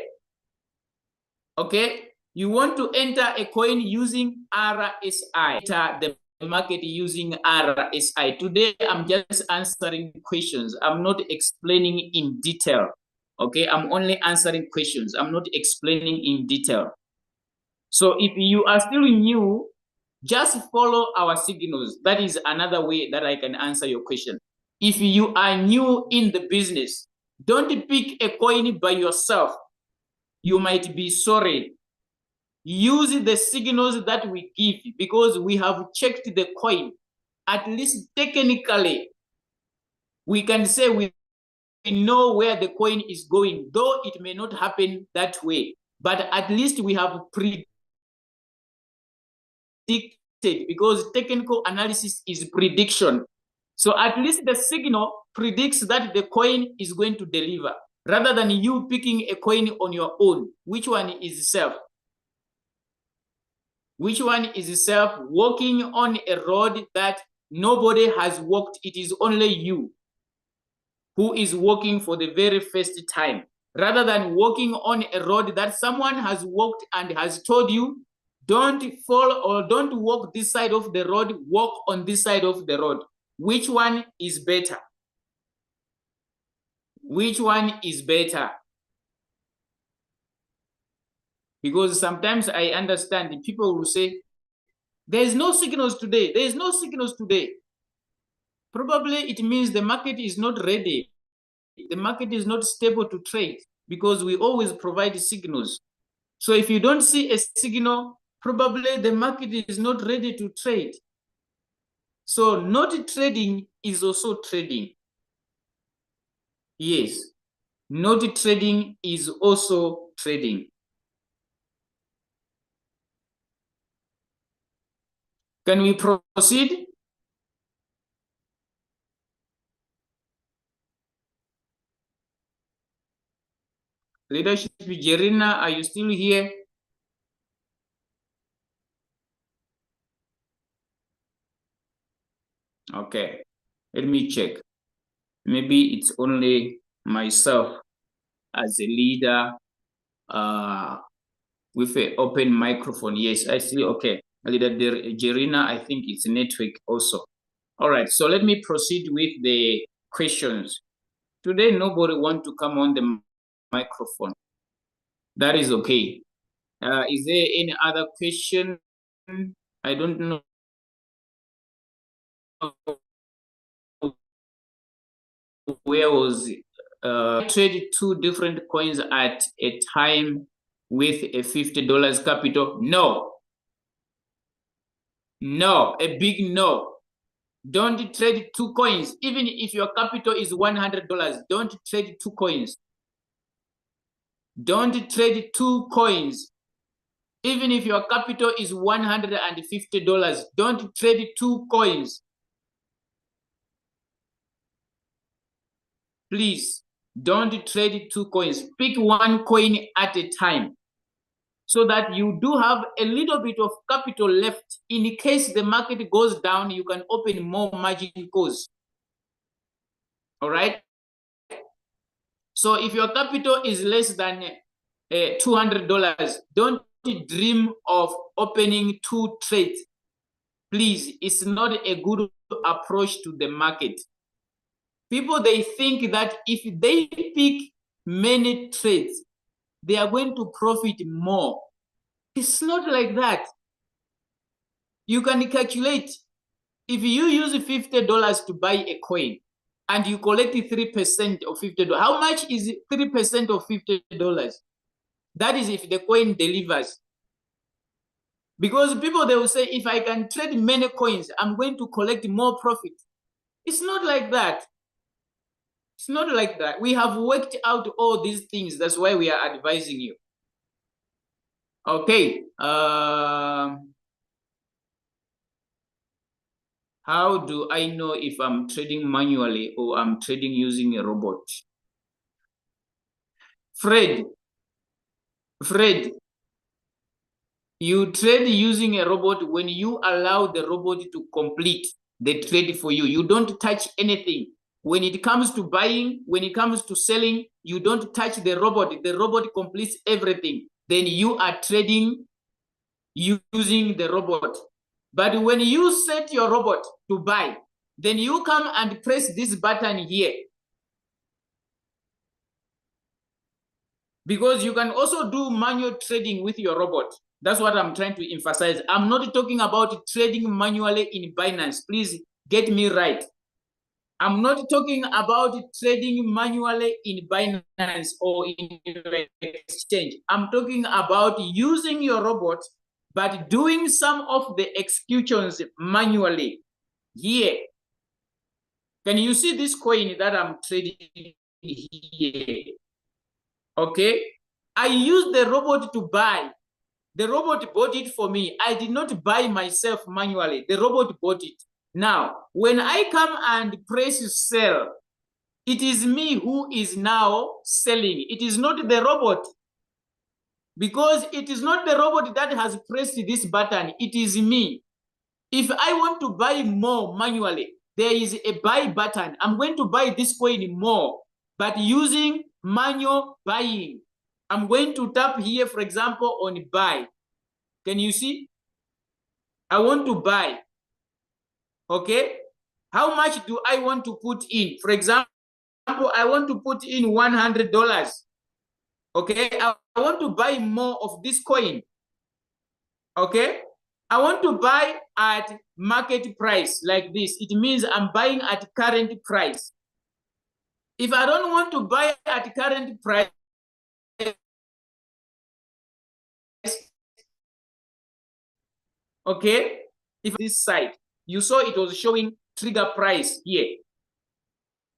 Okay, you want to enter a coin using RSI. Enter the market using RSI. Today, I'm just answering questions. I'm not explaining in detail. Okay, I'm only answering questions. I'm not explaining in detail. So if you are still new, just follow our signals. That is another way that I can answer your question. If you are new in the business, don't pick a coin by yourself. You might be sorry. Use the signals that we give because we have checked the coin. At least technically, we can say we know where the coin is going, though it may not happen that way. But at least we have predicted, because technical analysis is prediction. So at least the signal predicts that the coin is going to deliver, rather than you picking a coin on your own. Which one is safe? Which one is safe? Walking on a road that nobody has walked. It is only you who is walking for the very first time, rather than walking on a road that someone has walked and has told you, don't fall or don't walk this side of the road, walk on this side of the road. Which one is better? Which one is better? Because sometimes I understand people will say, there is no signals today. There is no signals today. Probably it means the market is not ready. The market is not stable to trade, because we always provide signals. So if you don't see a signal, probably the market is not ready to trade. So not trading is also trading. Yes, not trading is also trading. Can we proceed? Leadership, Jerina, are you still here? Okay, let me check. Maybe it's only myself as a leader with an open microphone. Yes, I see. Okay, Leader Jerina, I think it's network also. All right, so let me proceed with the questions. Today, nobody wants to come on the microphone. That is okay. Is there any other question? I don't know. Where was it? I traded 2 different coins at a time with a $50 capital? No. No, a big no. Don't trade 2 coins. Even if your capital is $100, don't trade 2 coins. Don't trade 2 coins. Even if your capital is $150, don't trade 2 coins. Please, don't trade 2 coins. Pick 1 coin at a time, so that you do have a little bit of capital left. In case the market goes down, you can open more margin calls. All right? So if your capital is less than $200, don't dream of opening 2 trades. Please, it's not a good approach to the market. People, they think that if they pick many trades, they are going to profit more. It's not like that. You can calculate. If you use $50 to buy a coin and you collect 3% of $50, how much is 3% of $50? That is if the coin delivers. Because people, they will say, if I can trade many coins, I'm going to collect more profit. It's not like that. It's not like that. We have worked out all these things. That's why we are advising you. Okay. How do I know if I'm trading manually or I'm trading using a robot? Fred, you trade using a robot when you allow the robot to complete the trade for you. You don't touch anything. When it comes to buying, when it comes to selling, you don't touch the robot. The robot completes everything. Then you are trading using the robot. But when you set your robot to buy, then you come and press this button here. Because you can also do manual trading with your robot. That's what I'm trying to emphasize. I'm not talking about trading manually in Binance. Please get me right. I'm not talking about trading manually in Binance or in exchange. I'm talking about using your robot, but doing some of the executions manually. Here, can you see this coin that I'm trading here? Okay, I used the robot to buy. The robot bought it for me. I did not buy myself manually. The robot bought it. Now, when I come and press sell, it is me who is now selling. It is not the robot. Because it is not the robot that has pressed this button. It is me. If I want to buy more manually, there is a buy button. I'm going to buy this coin more, but using manual buying. I'm going to tap here, for example, on buy. Can you see? I want to buy. Okay. How much do I want to put in? For example, I want to put in $100. Okay. I want to buy more of this coin. Okay. I want to buy at market price like this. It means I'm buying at current price. If I don't want to buy at current price, okay, if this side, you saw it was showing trigger price here.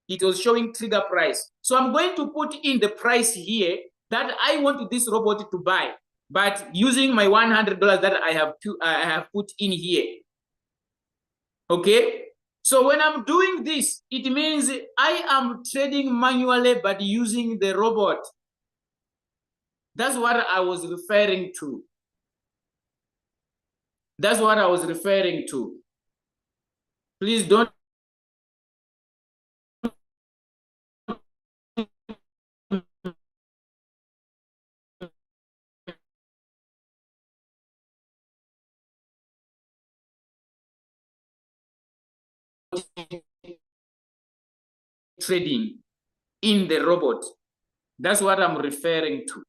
It was showing trigger price. So I'm going to put in the price here that I want this robot to buy, but using my $100 that I have put in here. Okay. So when I'm doing this, it means I am trading manually, but using the robot. That's what I was referring to. That's what I was referring to. Please don't trading in the robot. That's what I'm referring to.